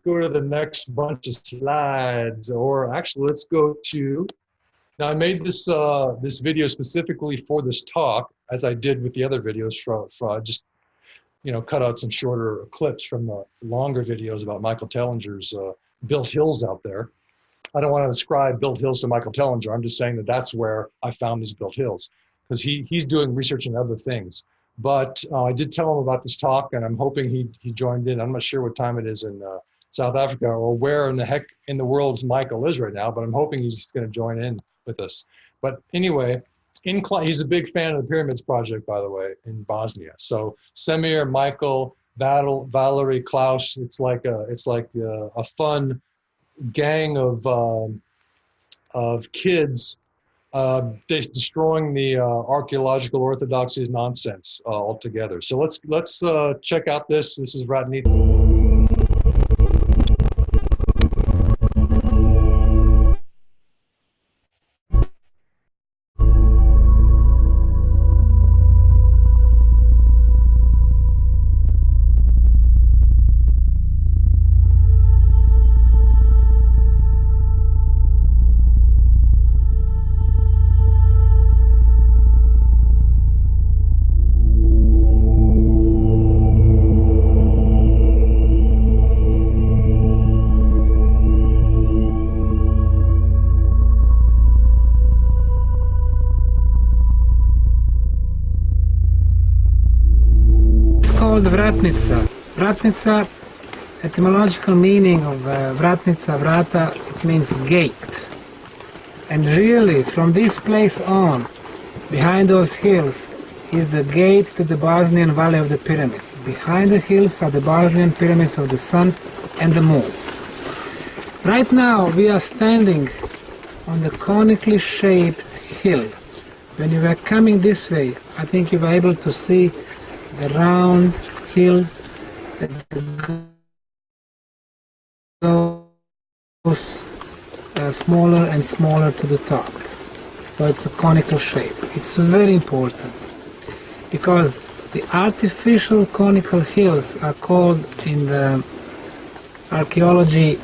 go to the next bunch of slides, or actually let's go to, now I made this this video specifically for this talk, as I did with the other videos. I just, you know, cut out some shorter clips from the longer videos about Michael Tellinger's built hills out there. I don't want to ascribe built hills to Michael Tellinger. I'm just saying that that's where I found these built hills, because he's doing research in other things. But I did tell him about this talk, and I'm hoping he joined in. I'm not sure what time it is in South Africa, or where in the heck in the world Michael is right now, but I'm hoping he's going to join in with us. But anyway, he's a big fan of the Pyramids Project, by the way, in Bosnia. So Semir, Michael, Valerie, Klaus, it's like a fun gang of kids destroying the archaeological orthodoxies nonsense altogether. So let's check out this. This is Vratnica. Called Vratnica. Vratnica, etymological meaning of Vratnica, Vrata, it means gate. And really, from this place on, behind those hills, is the gate to the Bosnian Valley of the Pyramids. Behind the hills are the Bosnian Pyramids of the Sun and the Moon. Right now, we are standing on the conically shaped hill. When you were coming this way, I think you were able to see the round hill that goes smaller and smaller to the top. So it's a conical shape. It's very important because the artificial conical hills are called in the archaeology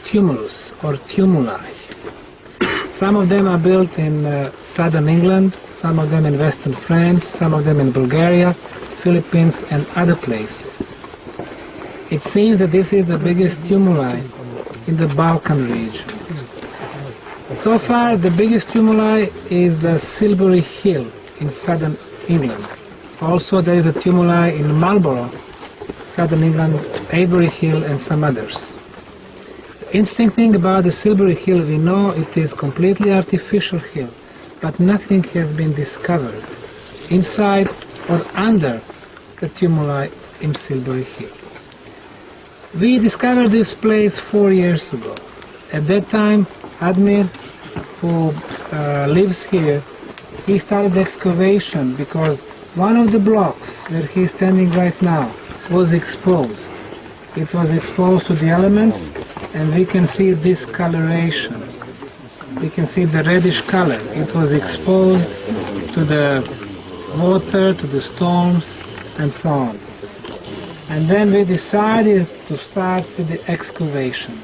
tumulus or tumuli. Some of them are built in southern England, some of them in western France, some of them in Bulgaria, Philippines and other places. It seems that this is the biggest tumuli in the Balkan region. So far the biggest tumuli is the Silbury Hill in southern England. Also there is a tumuli in Marlborough, southern England, Avebury Hill and some others. The interesting thing about the Silbury Hill, we know it is completely artificial hill, but nothing has been discovered inside or under the tumuli in Silbury Hill. We discovered this place 4 years ago. At that time, Admir, who lives here, he started excavation because one of the blocks where he's standing right now was exposed. It was exposed to the elements, and we can see this coloration. We can see the reddish color. It was exposed to the water, to the storms, and so on. And then we decided to start with the excavation.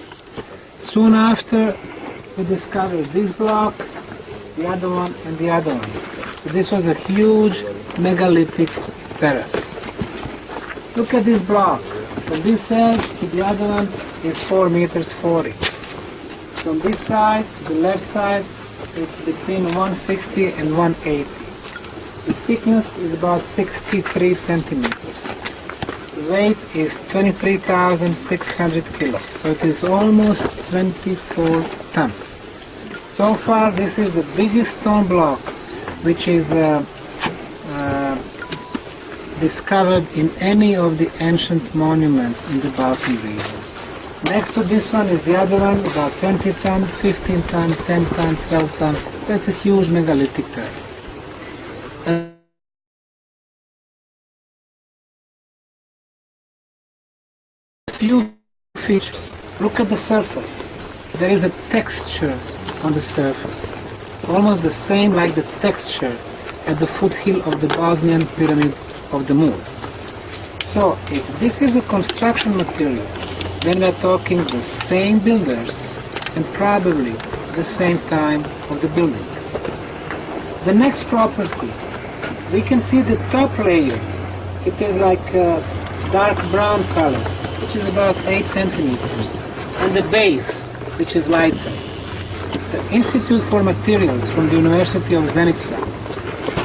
Soon after, we discovered this block, the other one, and the other one. So this was a huge megalithic terrace. Look at this block. From this edge to the other one is 4 meters 40. From this side to the left side, it's between 160 and 180. The thickness is about 63 centimeters. The weight is 23,600 kilos, so it is almost 24 tons. So far, this is the biggest stone block which is discovered in any of the ancient monuments in the Balkan region. Next to this one is the other one, about 20 ton, 15 ton, 10 ton, 12 ton. So it's a huge megalithic terrace. A few features. Look at the surface. There is a texture on the surface, almost the same like the texture at the foothill of the Bosnian Pyramid of the Moon. So if this is a construction material, then we are talking the same builders and probably the same time of the building. The next property, we can see the top layer. It is like a dark brown color, which is about 8 centimeters, and the base, which is lighter. The Institute for Materials from the University of Zenica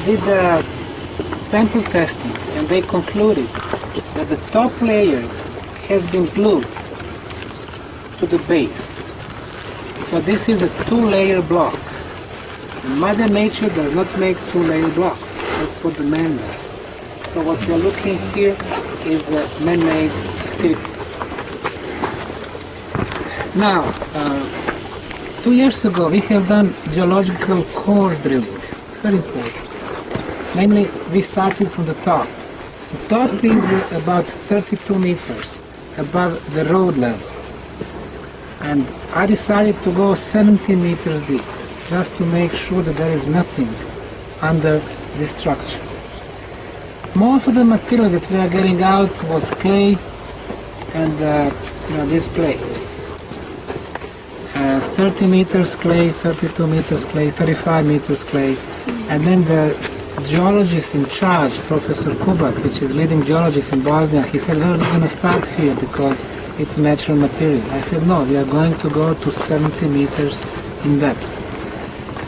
did a sample testing, and they concluded that the top layer has been glued to the base. So this is a 2-layer block. Mother Nature does not make 2-layer blocks. That's what the man does. So what we are looking here is a man-made activity. Now, 2 years ago we have done geological core drilling. It's very important. Namely, we started from the top. The top is about 32 meters above the road level. And I decided to go 70 meters deep, just to make sure that there is nothing under this structure. Most of the material that we are getting out was clay and these plates. 30 meters clay, 32 meters clay, 35 meters clay, and then the geologist in charge, Professor Kubat, which is leading geologist in Bosnia, he said, well, we're going to start here because it's natural material. I said, no, we are going to go to 70 meters in depth.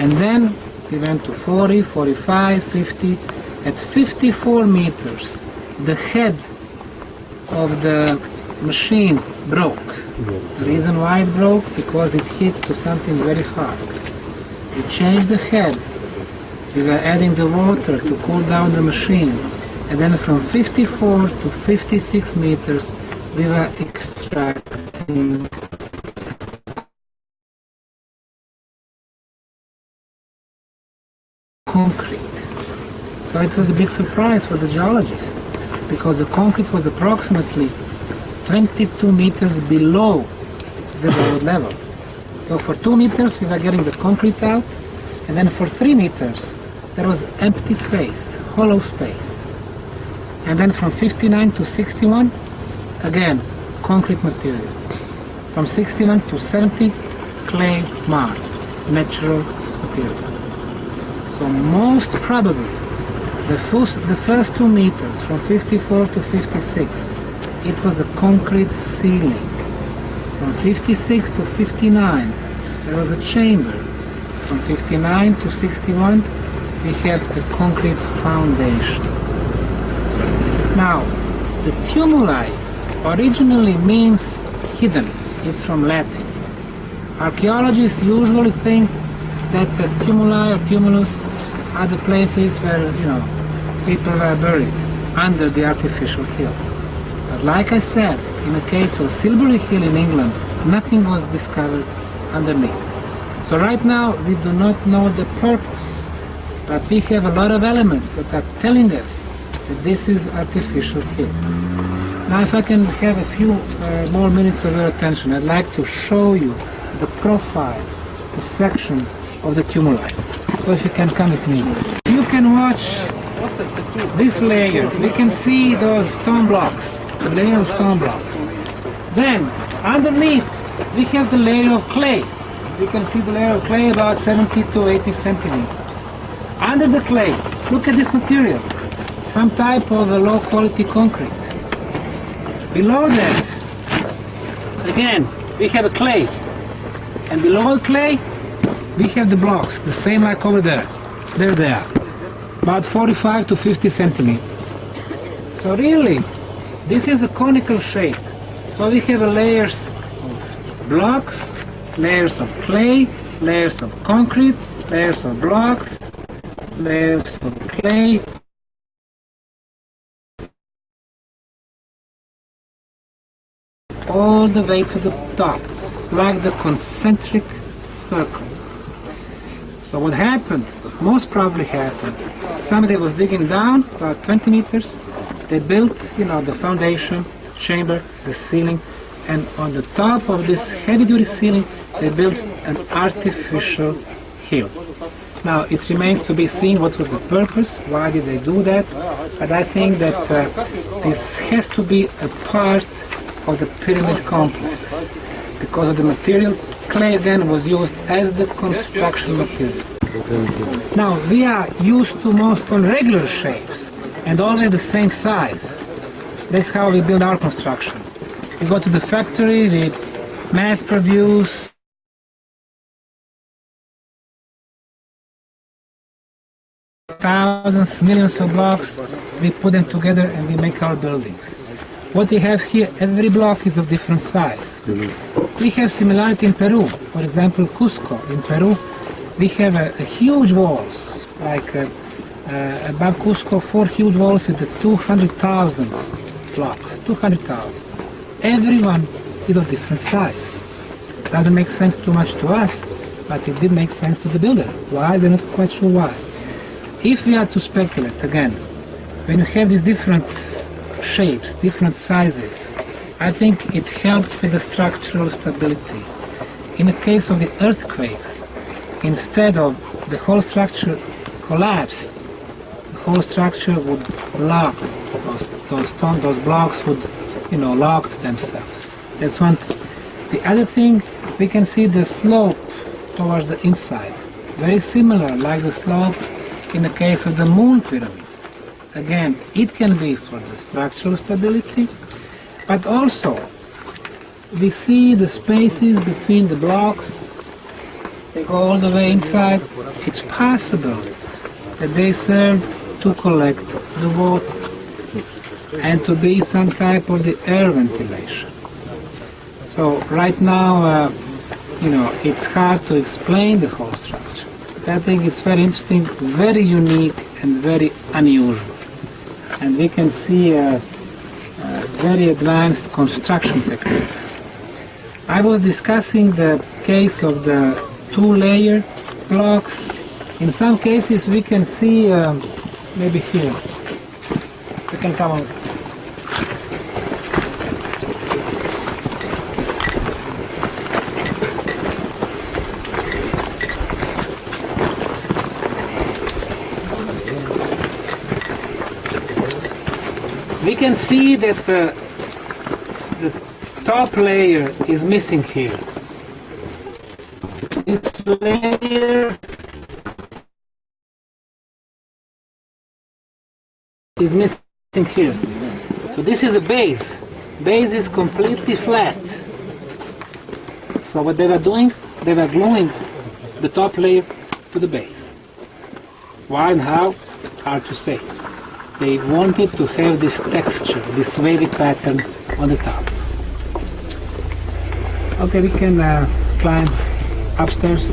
And then we went to 40, 45, 50. At 54 meters, the head of the machine broke. The reason why it broke, because it hit to something very hard. We changed the head. We were adding the water to cool down the machine. And then from 54 to 56 meters, we were extracting concrete. So it was a big surprise for the geologist, because the concrete was approximately 22 meters below the road level. So for 2 meters we were getting the concrete out, and then for 3 meters there was empty space, hollow space. And then from 59 to 61, again, concrete material. From 61 to 70, clay mud, natural material. So most probably, the first 2 meters, from 54 to 56, it was a concrete ceiling. From 56 to 59, there was a chamber. From 59 to 61, we had a concrete foundation. Now, the tumuli originally means hidden. It's from Latin. Archaeologists usually think that the tumuli or tumulus are the places where, people are buried under the artificial hills. But like I said, in the case of Silbury Hill in England, nothing was discovered underneath. So right now we do not know the purpose, but we have a lot of elements that are telling us that this is artificial hill. Now if I can have a few more minutes of your attention, I'd like to show you the profile, the section of the tumuli. So if you can come with me. You can watch this layer, we can see those stone blocks, the layer of stone blocks. Then, underneath, we have the layer of clay. We can see the layer of clay about 70 to 80 centimeters. Under the clay, look at this material, some type of a low-quality concrete. Below that, again, we have a clay. And below the clay, we have the blocks, the same like over there. There they are, about 45 to 50 centimeters. So really, this is a conical shape. So we have layers of blocks, layers of clay, layers of concrete, layers of blocks, layers of clay, all the way to the top, like the concentric circles. So what happened, most probably happened, somebody was digging down about 20 meters, they built, the foundation, chamber, the ceiling, and on the top of this heavy-duty ceiling, they built an artificial hill. Now, it remains to be seen what was the purpose, why did they do that, but I think that this has to be a part of the pyramid complex, because of the material. Clay again was used as the construction material. Now, we are used to most on regular shapes, and always the same size. That's how we build our construction. We go to the factory, we mass produce thousands, millions of blocks, we put them together and we make our buildings. What we have here, every block is of different size. We have similarity in Peru. For example, Cusco in Peru, we have a huge walls, like above Cusco, 4 huge walls with the 200,000 blocks, 200,000. Everyone is of different size. Doesn't make sense too much to us, but it did make sense to the builder. Why? They're not quite sure why. If we are to speculate, again, when you have these different shapes, different sizes, I think it helped with the structural stability. In the case of the earthquakes, instead of the whole structure collapsed, the whole structure would lock. Those blocks would, lock themselves. That's one thing. The other thing, we can see the slope towards the inside. Very similar, like the slope in the case of the moon pyramid. Again, it can be for the structural stability, but also we see the spaces between the blocks. They go all the way inside. It's possible that they serve to collect the water and to be some type of the air ventilation. So right now, it's hard to explain the whole structure. But I think it's very interesting, very unique, and very unusual. And we can see very advanced construction techniques. I was discussing the case of the 2-layer blocks. In some cases we can see, maybe here, we can come on. We can see that the top layer is missing here. This layer is missing here. So this is a base. Base is completely flat. So what they were doing, they were gluing the top layer to the base. Why and how? Hard to say. They wanted to have this texture, this wavy pattern on the top. Okay, we can climb upstairs.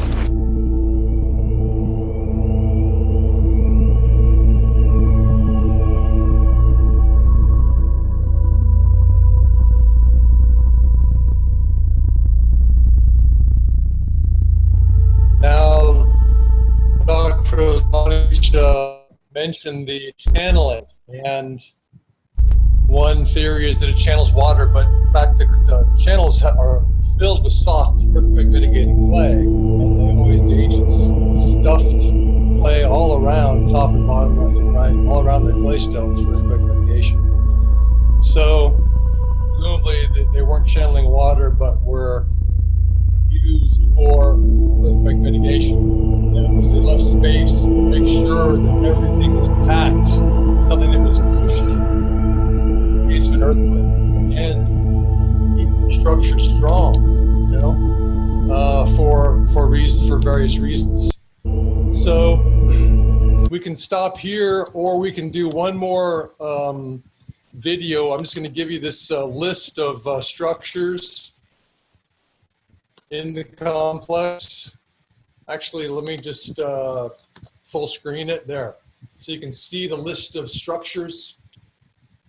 Now, Dr. Osceola mentioned the channeling, and one theory is that it channels water, but in fact the channels are filled with soft earthquake mitigating clay, and the ancients stuffed clay all around, top and bottom, left and right, all around their claystones for earthquake mitigation. So presumably they weren't channeling water, but were used for earthquake mitigation. And as they left space to make sure that everything was packed, something that was crucial in case of an earthquake, and keep the structure strong, you know, for various reasons. So we can stop here, or we can do one more video. I'm just going to give you this list of structures in the complex. Actually, let me just full screen it there. So you can see the list of structures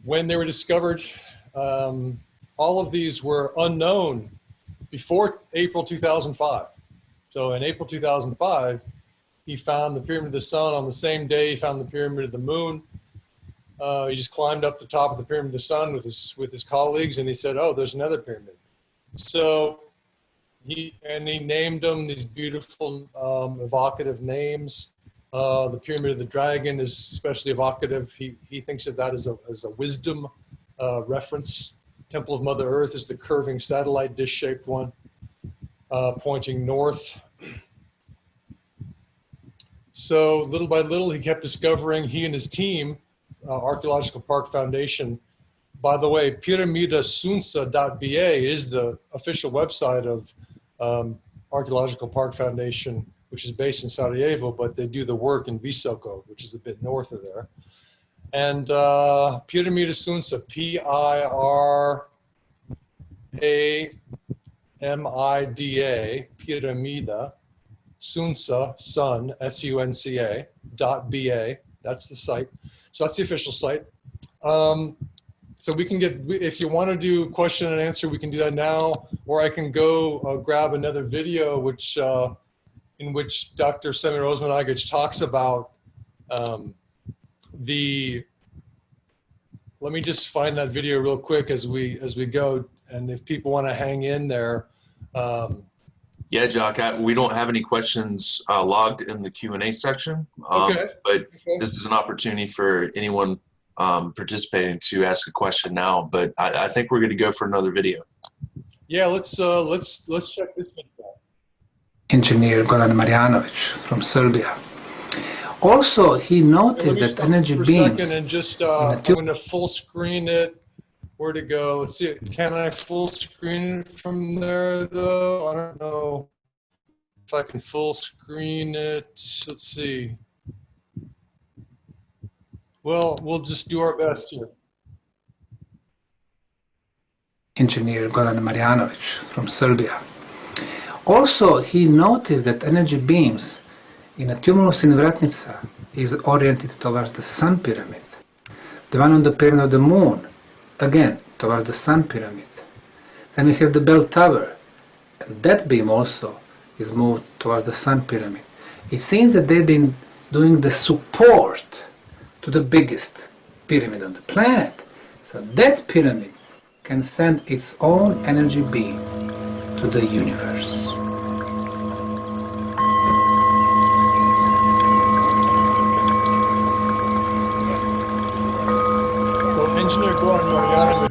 when they were discovered. All of these were unknown before April 2005. So in April 2005, he found the Pyramid of the Sun. On the same day, he found the Pyramid of the Moon. He just climbed up the top of the Pyramid of the Sun with his colleagues, and he said, "Oh, there's another pyramid." So he named them these beautiful, evocative names. The Pyramid of the Dragon is especially evocative. He thinks of that as a wisdom reference. Temple of Mother Earth is the curving satellite dish-shaped one, pointing north. So little by little, he kept discovering, he and his team, Archaeological Park Foundation. By the way, piramidasunsa.ba is the official website of Archaeological Park Foundation, which is based in Sarajevo, but they do the work in Visoko, which is a bit north of there. And Piramidasunsa, Piramida, Pyramida, Sunsa, Sun, S-U-N-C-A, .ba, that's the site. So that's the official site. So we can get, if you want to do question and answer, we can do that now, or I can go grab another video in which Dr. Semir Osmanagic talks about let me just find that video real quick as we go, and if people want to hang in there. Yeah, Jock, we don't have any questions logged in the Q&A section, Okay. but this is an opportunity for anyone participating to ask a question now, but I think we're going to go for another video. Yeah, let's check this video out. Engineer Goran Marjanovic from Serbia. Also, he noticed that energy for a beams. second and just I'm going to full screen it. Where to go? Let's see. Can I full screen it from there though? I don't know if I can full screen it. Let's see. Well, we'll just do our best here. Engineer Goran Marjanovic from Serbia. Also, he noticed that energy beams in a tumulus in Vratnica is oriented towards the Sun Pyramid. The one on the Pyramid of the Moon, again, towards the Sun Pyramid. Then we have the bell tower, and that beam also is moved towards the Sun Pyramid. It seems that they've been doing the support to the biggest pyramid on the planet. So that pyramid can send its own energy beam to the universe.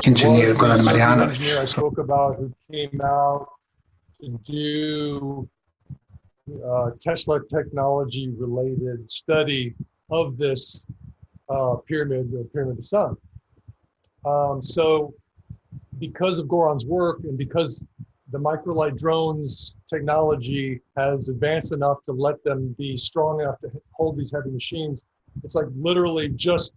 Engineer Goran Marjanovic. Engineer I spoke about, who came out to do Tesla technology related study of this pyramid, the Pyramid of the Sun. So because of Goran's work and because the microlight drones technology has advanced enough to let them be strong enough to hold these heavy machines, it's like literally just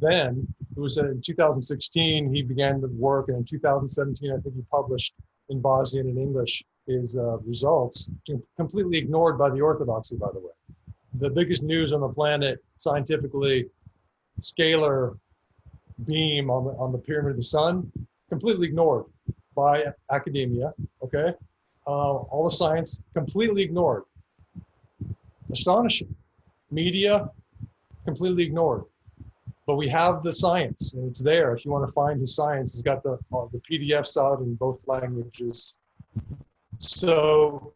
then, it was in 2016, he began the work, and in 2017, I think he published in Bosnian and English his results, completely ignored by the orthodoxy, by the way. The biggest news on the planet, scientifically, scalar beam on the Pyramid of the Sun, completely ignored by academia, okay? All the science, completely ignored. Astonishing. Media, completely ignored. But we have the science, and it's there. If you want to find his science, it's got the PDFs out in both languages. So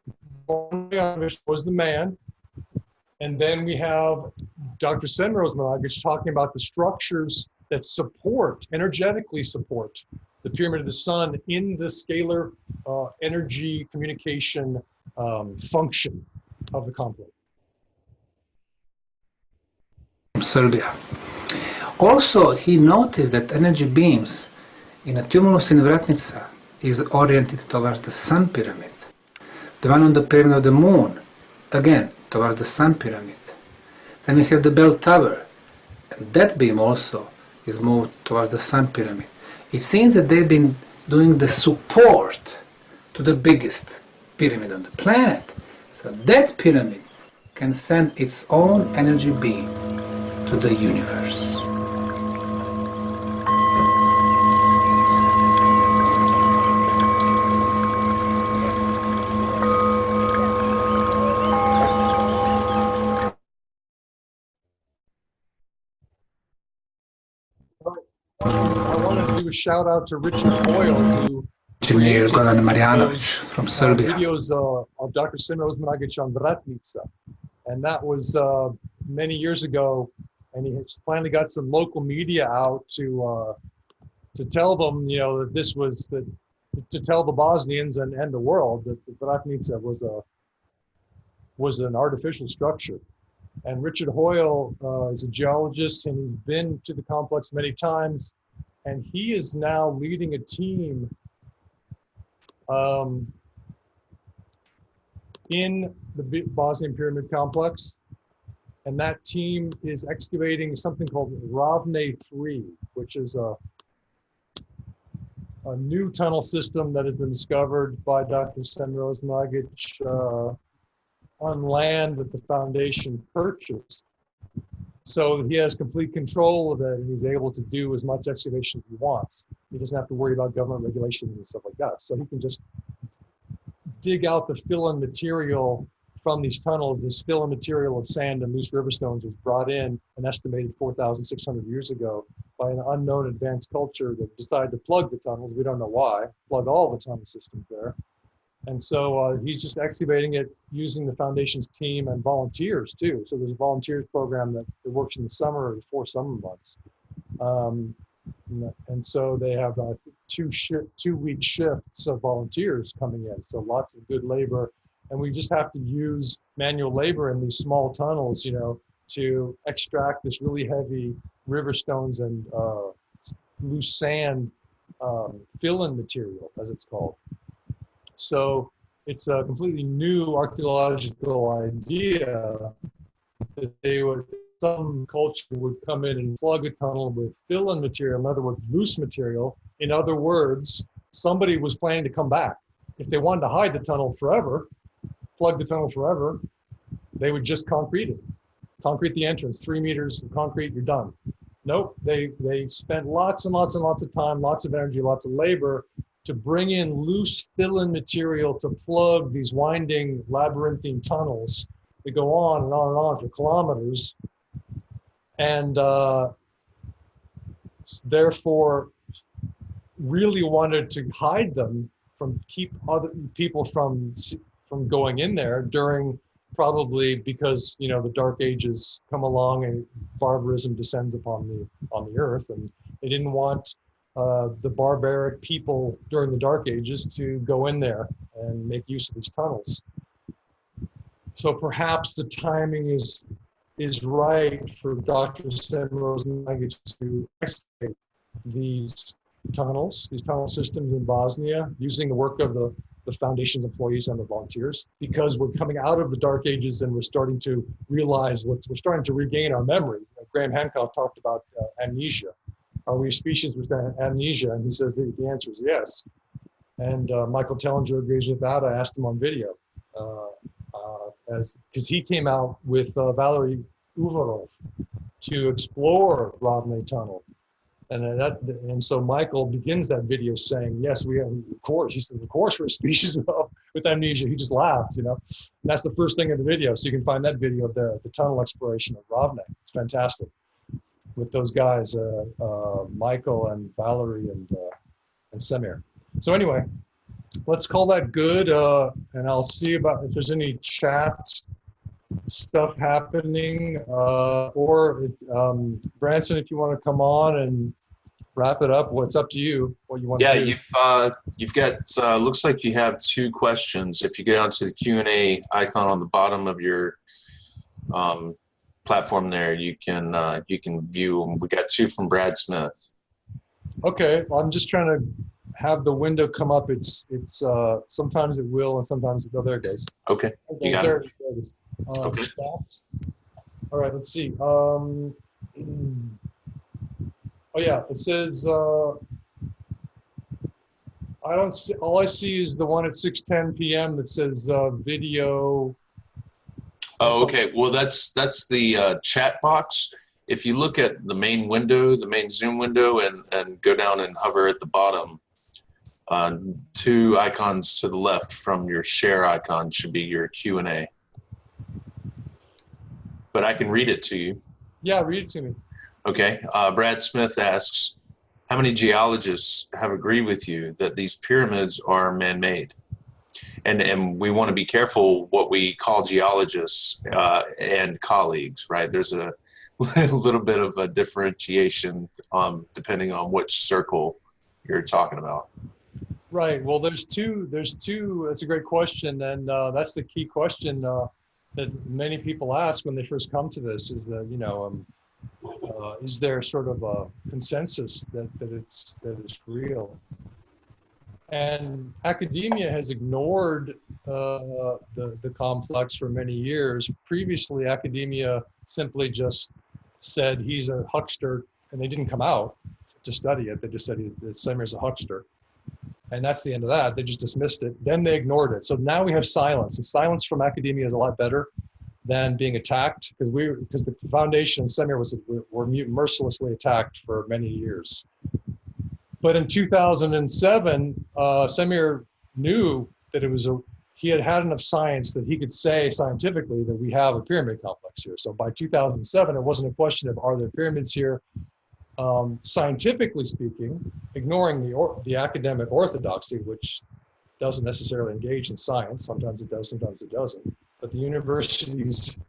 Goran was the man And then we have Dr. Senrose Malagic talking about the structures that support, energetically support, the Pyramid of the Sun in the scalar energy communication function of the complex. Serbia. Also, he noticed that energy beams in a tumulus in Vratnica is oriented towards the Sun Pyramid. The one on the Pyramid of the Moon, again, towards the Sun Pyramid. Then we have the bell tower, and that beam also is moved towards the Sun Pyramid. It seems that they've been doing the support to the biggest pyramid on the planet. So that pyramid can send its own energy beam to the universe. I want to do a shout out to Richard Hoyle, who Engineer created Goran Marjanovic those, from Serbia. videos of Dr. Senrose Malagic on Vratnica. And that was many years ago, and he has finally got some local media out to tell them, you know, that this was to tell the Bosnians and the world that Vratnica was an artificial structure. And Richard Hoyle is a geologist, and he's been to the complex many times, and he is now leading a team in the Bosnian Pyramid Complex. And that team is excavating something called Ravne 3, which is a new tunnel system that has been discovered by Dr. Senrose Malagic on land that the foundation purchased. So he has complete control of it, and he's able to do as much excavation as he wants. He doesn't have to worry about government regulations and stuff like that. So he can just dig out the fill-in material from these tunnels. This fill-in material of sand and loose river stones was brought in an estimated 4,600 years ago by an unknown advanced culture that decided to plug the tunnels. We don't know why, plug all the tunnel systems there. And so he's just excavating it using the foundation's team and volunteers too. So there's a volunteers program that works in the summer or 4 summer months. And so they have 2-week shifts of volunteers coming in. So lots of good labor. And we just have to use manual labor in these small tunnels, you know, to extract this really heavy river stones and loose sand fill-in material, as it's called. So it's a completely new archaeological idea that some culture would come in and plug a tunnel with fill-in material, in other words, loose material. In other words, somebody was planning to come back. If they wanted to hide the tunnel forever, plug the tunnel forever, they would just concrete it. Concrete the entrance, 3 meters of concrete, you're done. Nope, they spent lots and lots and lots of time, lots of energy, lots of labor to bring in loose fill-in material to plug these winding labyrinthine tunnels that go on and on and on for kilometers. And therefore really wanted to hide them from, keep other people from going in there during, probably because, you know, the Dark Ages come along and barbarism descends upon the earth, and they didn't want the barbaric people during the Dark Ages to go in there and make use of these tunnels. So perhaps the timing is right for Dr. Senrose Malagic to excavate these tunnels, these tunnel systems in Bosnia, using the work of the foundation's employees and the volunteers, because we're coming out of the Dark Ages and we're starting to realize we're starting to regain our memory. Graham Hancock talked about amnesia. Are we a species with amnesia? And he says the answer is yes. And Michael Tellinger agrees with that. I asked him on video, because he came out with Valery Uvarov to explore Ravne Tunnel. And so Michael begins that video saying, yes, we have, of course. He said, of course we're a species with amnesia. He just laughed, you know. And that's the first thing in the video. So you can find that video of the tunnel exploration of Ravne. It's fantastic with those guys, Michael and Valerie and Semir. So anyway, let's call that good. And I'll see about if there's any chat stuff happening, or Branson, if you want to come on and wrap it up, what's up to you, what you want Yeah, to do. you've got looks like you have 2 questions. If you go down to the Q&A icon on the bottom of your platform there, you can view them. We got 2 from Brad Smith. Okay, well, I'm just trying to have the window come up. It's sometimes it will and sometimes it, oh, there it goes. Okay, you got there it. it is. Okay. Stats. All right, let's see. Oh yeah, it says, I don't see, all I see is the one at 6:10 p.m. that says video. Oh, okay. Well, that's the chat box. If you look at the main window, the main Zoom window, and go down and hover at the bottom, 2 icons to the left from your share icon should be your Q&A. But I can read it to you. Yeah, read it to me. Okay. Brad Smith asks, how many geologists have agreed with you that these pyramids are man-made? And we want to be careful what we call geologists and colleagues, right? There's a little bit of a differentiation depending on which circle you're talking about. Right. Well, there's two. That's a great question, and that's the key question that many people ask when they first come to this. Is that is there sort of a consensus that it's real? And academia has ignored the complex for many years. Previously, academia simply just said he's a huckster, and they didn't come out to study it. They just said Semir's a huckster. And that's the end of that. They just dismissed it. Then they ignored it. So now we have silence. And silence from academia is a lot better than being attacked, because the foundation and Semir were mercilessly attacked for many years. But in 2007, Semir knew that he had enough science that he could say scientifically that we have a pyramid complex here. So by 2007, it wasn't a question of are there pyramids here. Scientifically speaking, ignoring the academic orthodoxy, which doesn't necessarily engage in science. Sometimes it does, sometimes it doesn't. But the universities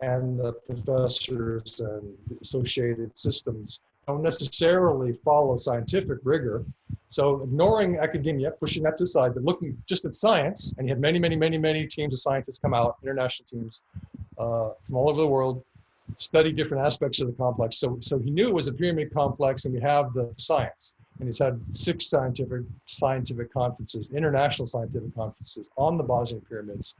and the professors and the associated systems don't necessarily follow scientific rigor. So ignoring academia, pushing that to the side, but looking just at science, and you have many, many, many, many teams of scientists come out, international teams from all over the world, study different aspects of the complex. So he knew it was a pyramid complex, and we have the science. And he's had 6 scientific conferences, international scientific conferences on the Bosnian pyramids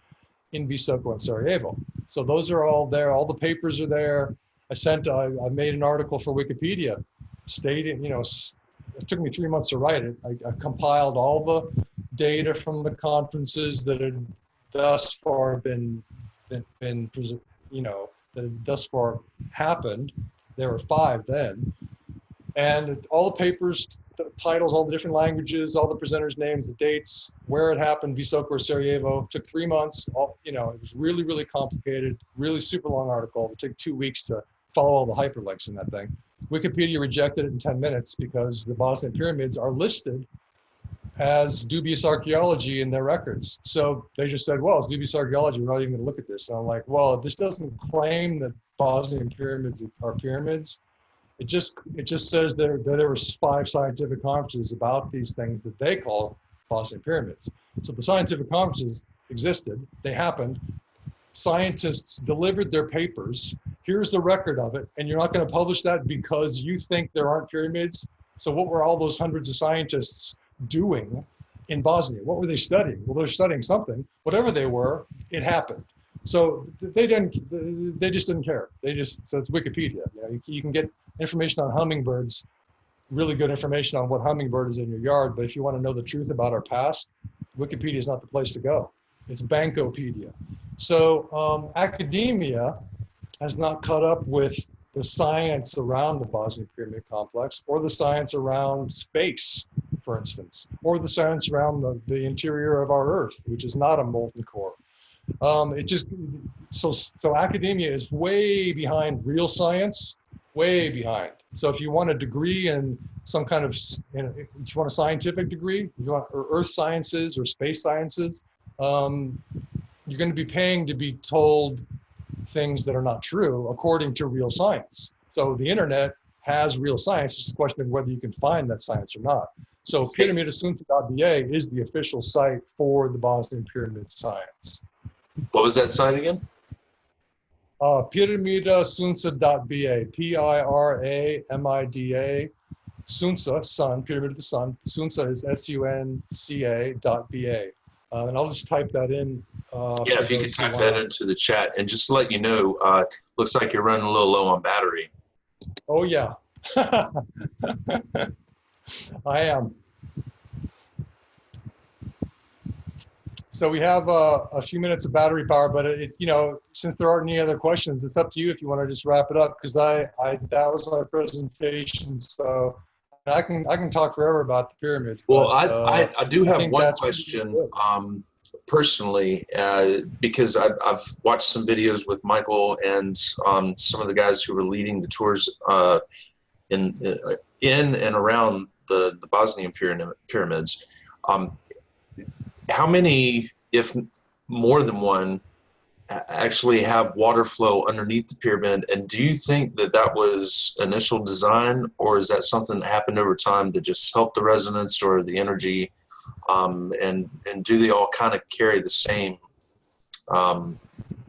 in Visoko and Sarajevo. So those are all there. All the papers are there. I made an article for Wikipedia stating, it took me 3 months to write it. I compiled all the data from the conferences that had thus far been that had thus far happened. There were 5 then. And all the papers, the titles, all the different languages, all the presenters' names, the dates, where it happened, Visoko or Sarajevo. It took 3 months. It was really, really complicated, really super long article. It took 2 weeks to follow all the hyperlinks in that thing. Wikipedia rejected it in 10 minutes because the Bosnian pyramids are listed as dubious archaeology in their records. So they just said, well, it's dubious archaeology. We're not even going to look at this. And I'm like, well, this doesn't claim that Bosnian pyramids are pyramids. It just says that there were 5 scientific conferences about these things that they call Bosnian pyramids. So the scientific conferences existed. They happened. Scientists delivered their papers. Here's the record of it. And you're not going to publish that because you think there aren't pyramids. So what were all those hundreds of scientists doing in Bosnia? What were they studying? Well, they're studying something. Whatever they were, it happened. So they just didn't care. So it's Wikipedia. You can get information on hummingbirds, really good information on what hummingbird is in your yard. But if you want to know the truth about our past, Wikipedia is not the place to go. It's Bankopedia. So academia has not caught up with the science around the Bosnian Pyramid Complex, or the science around space, for instance, or the science around the interior of our Earth, which is not a molten core. So academia is way behind real science, way behind. So if you want a degree in some kind of, if you want a scientific degree, if you want earth sciences or space sciences, you're going to be paying to be told things that are not true according to real science. So the internet has real science. It's just a question of whether you can find that science or not. So pyramidassunta.ba is the official site for the Bosnian Pyramid science. What was that site again? Pyramidassunta.ba, Piramida, Sunsa, sun, pyramid of the sun. Sunsa is SUNCA.ba. And I'll just type that in. Yeah, if you could type that into the chat. And just to let you know, looks like you're running a little low on battery. Oh, yeah. I am. So we have a few minutes of battery power, but you know, since there aren't any other questions, it's up to you if you want to just wrap it up, because that was my presentation. So I can talk forever about the pyramids. Well, but, I do have one that's question personally, because I've watched some videos with Michael and some of the guys who were leading the tours in and around the Bosnian pyramids. How many, if more than one, actually have water flow underneath the pyramid? And do you think that that was initial design, or is that something that happened over time that just helped the resonance or the energy? And do they all kind of carry the same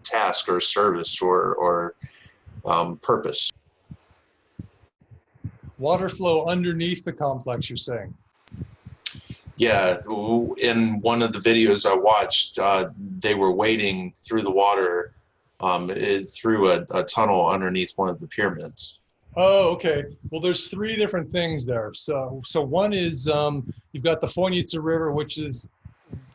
task or service or purpose? Water flow underneath the complex, you're saying? Yeah, in one of the videos I watched, they were wading through the water through a tunnel underneath one of the pyramids. Oh, okay. Well, there's three different things there. So one is you've got the Fonjica River, which is,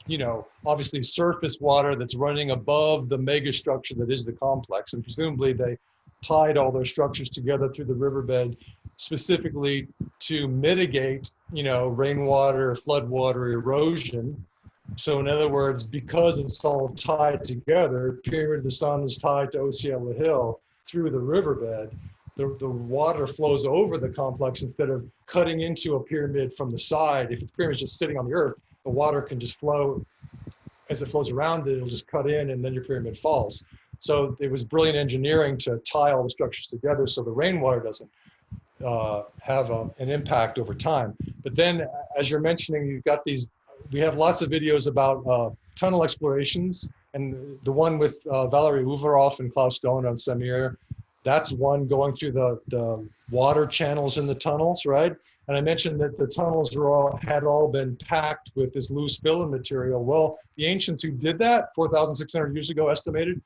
you know, obviously surface water that's running above the mega structure that is the complex, and presumably they tied all their structures together through the riverbed specifically to mitigate, you know, rainwater, floodwater, erosion. So in other words, because it's all tied together, Pyramid of the Sun is tied to Osceola Hill through the riverbed, the water flows over the complex instead of cutting into a pyramid from the side. If the pyramid is just sitting on the earth, the water can just flow. As it flows around it, it'll just cut in and then your pyramid falls. So it was brilliant engineering to tie all the structures together so the rainwater doesn't have an impact over time. But then, as you're mentioning, you've got these, we have lots of videos about tunnel explorations, and the one with Valerie Uvarov and Klaus Stone on Samir, that's one going through the water channels in the tunnels, right? And I mentioned that the tunnels had all been packed with this loose fill material. Well, the ancients who did that 4,600 years ago estimated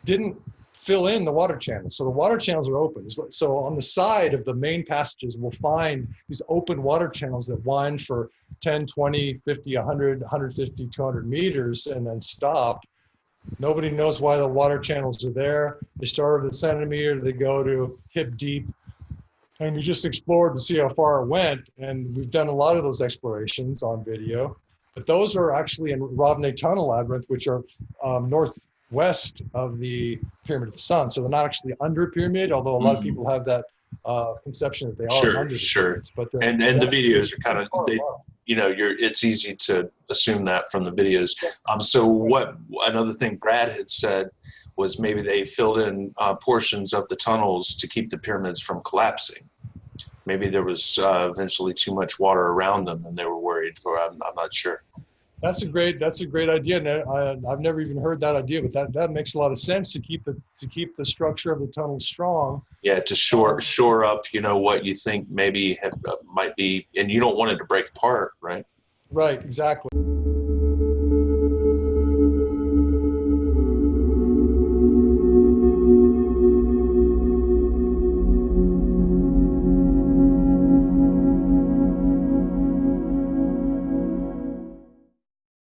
didn't fill in the water channels. So the water channels are open. So on the side of the main passages, we'll find these open water channels that wind for 10, 20, 50, 100, 150, 200 meters and then stop. Nobody knows why the water channels are there. They start with a centimeter, they go to hip deep. And we just explored to see how far it went. And we've done a lot of those explorations on video. But those are actually in Ravne Tunnel Labyrinth, which are northwest of the Pyramid of the Sun. So they're not actually under pyramid, although a lot of people have that conception that they are under the pyramids. But and the videos are kind of, you know, it's easy to assume that from the videos. So what another thing Brad had said was maybe they filled in portions of the tunnels to keep the pyramids from collapsing. Maybe there was eventually too much water around them and they were worried for, I'm not sure. That's a great idea. And I've never even heard that idea, but that makes a lot of sense to keep the structure of the tunnel strong. Yeah, to shore up, you know, what you think maybe might be, and you don't want it to break apart, right? Right, exactly.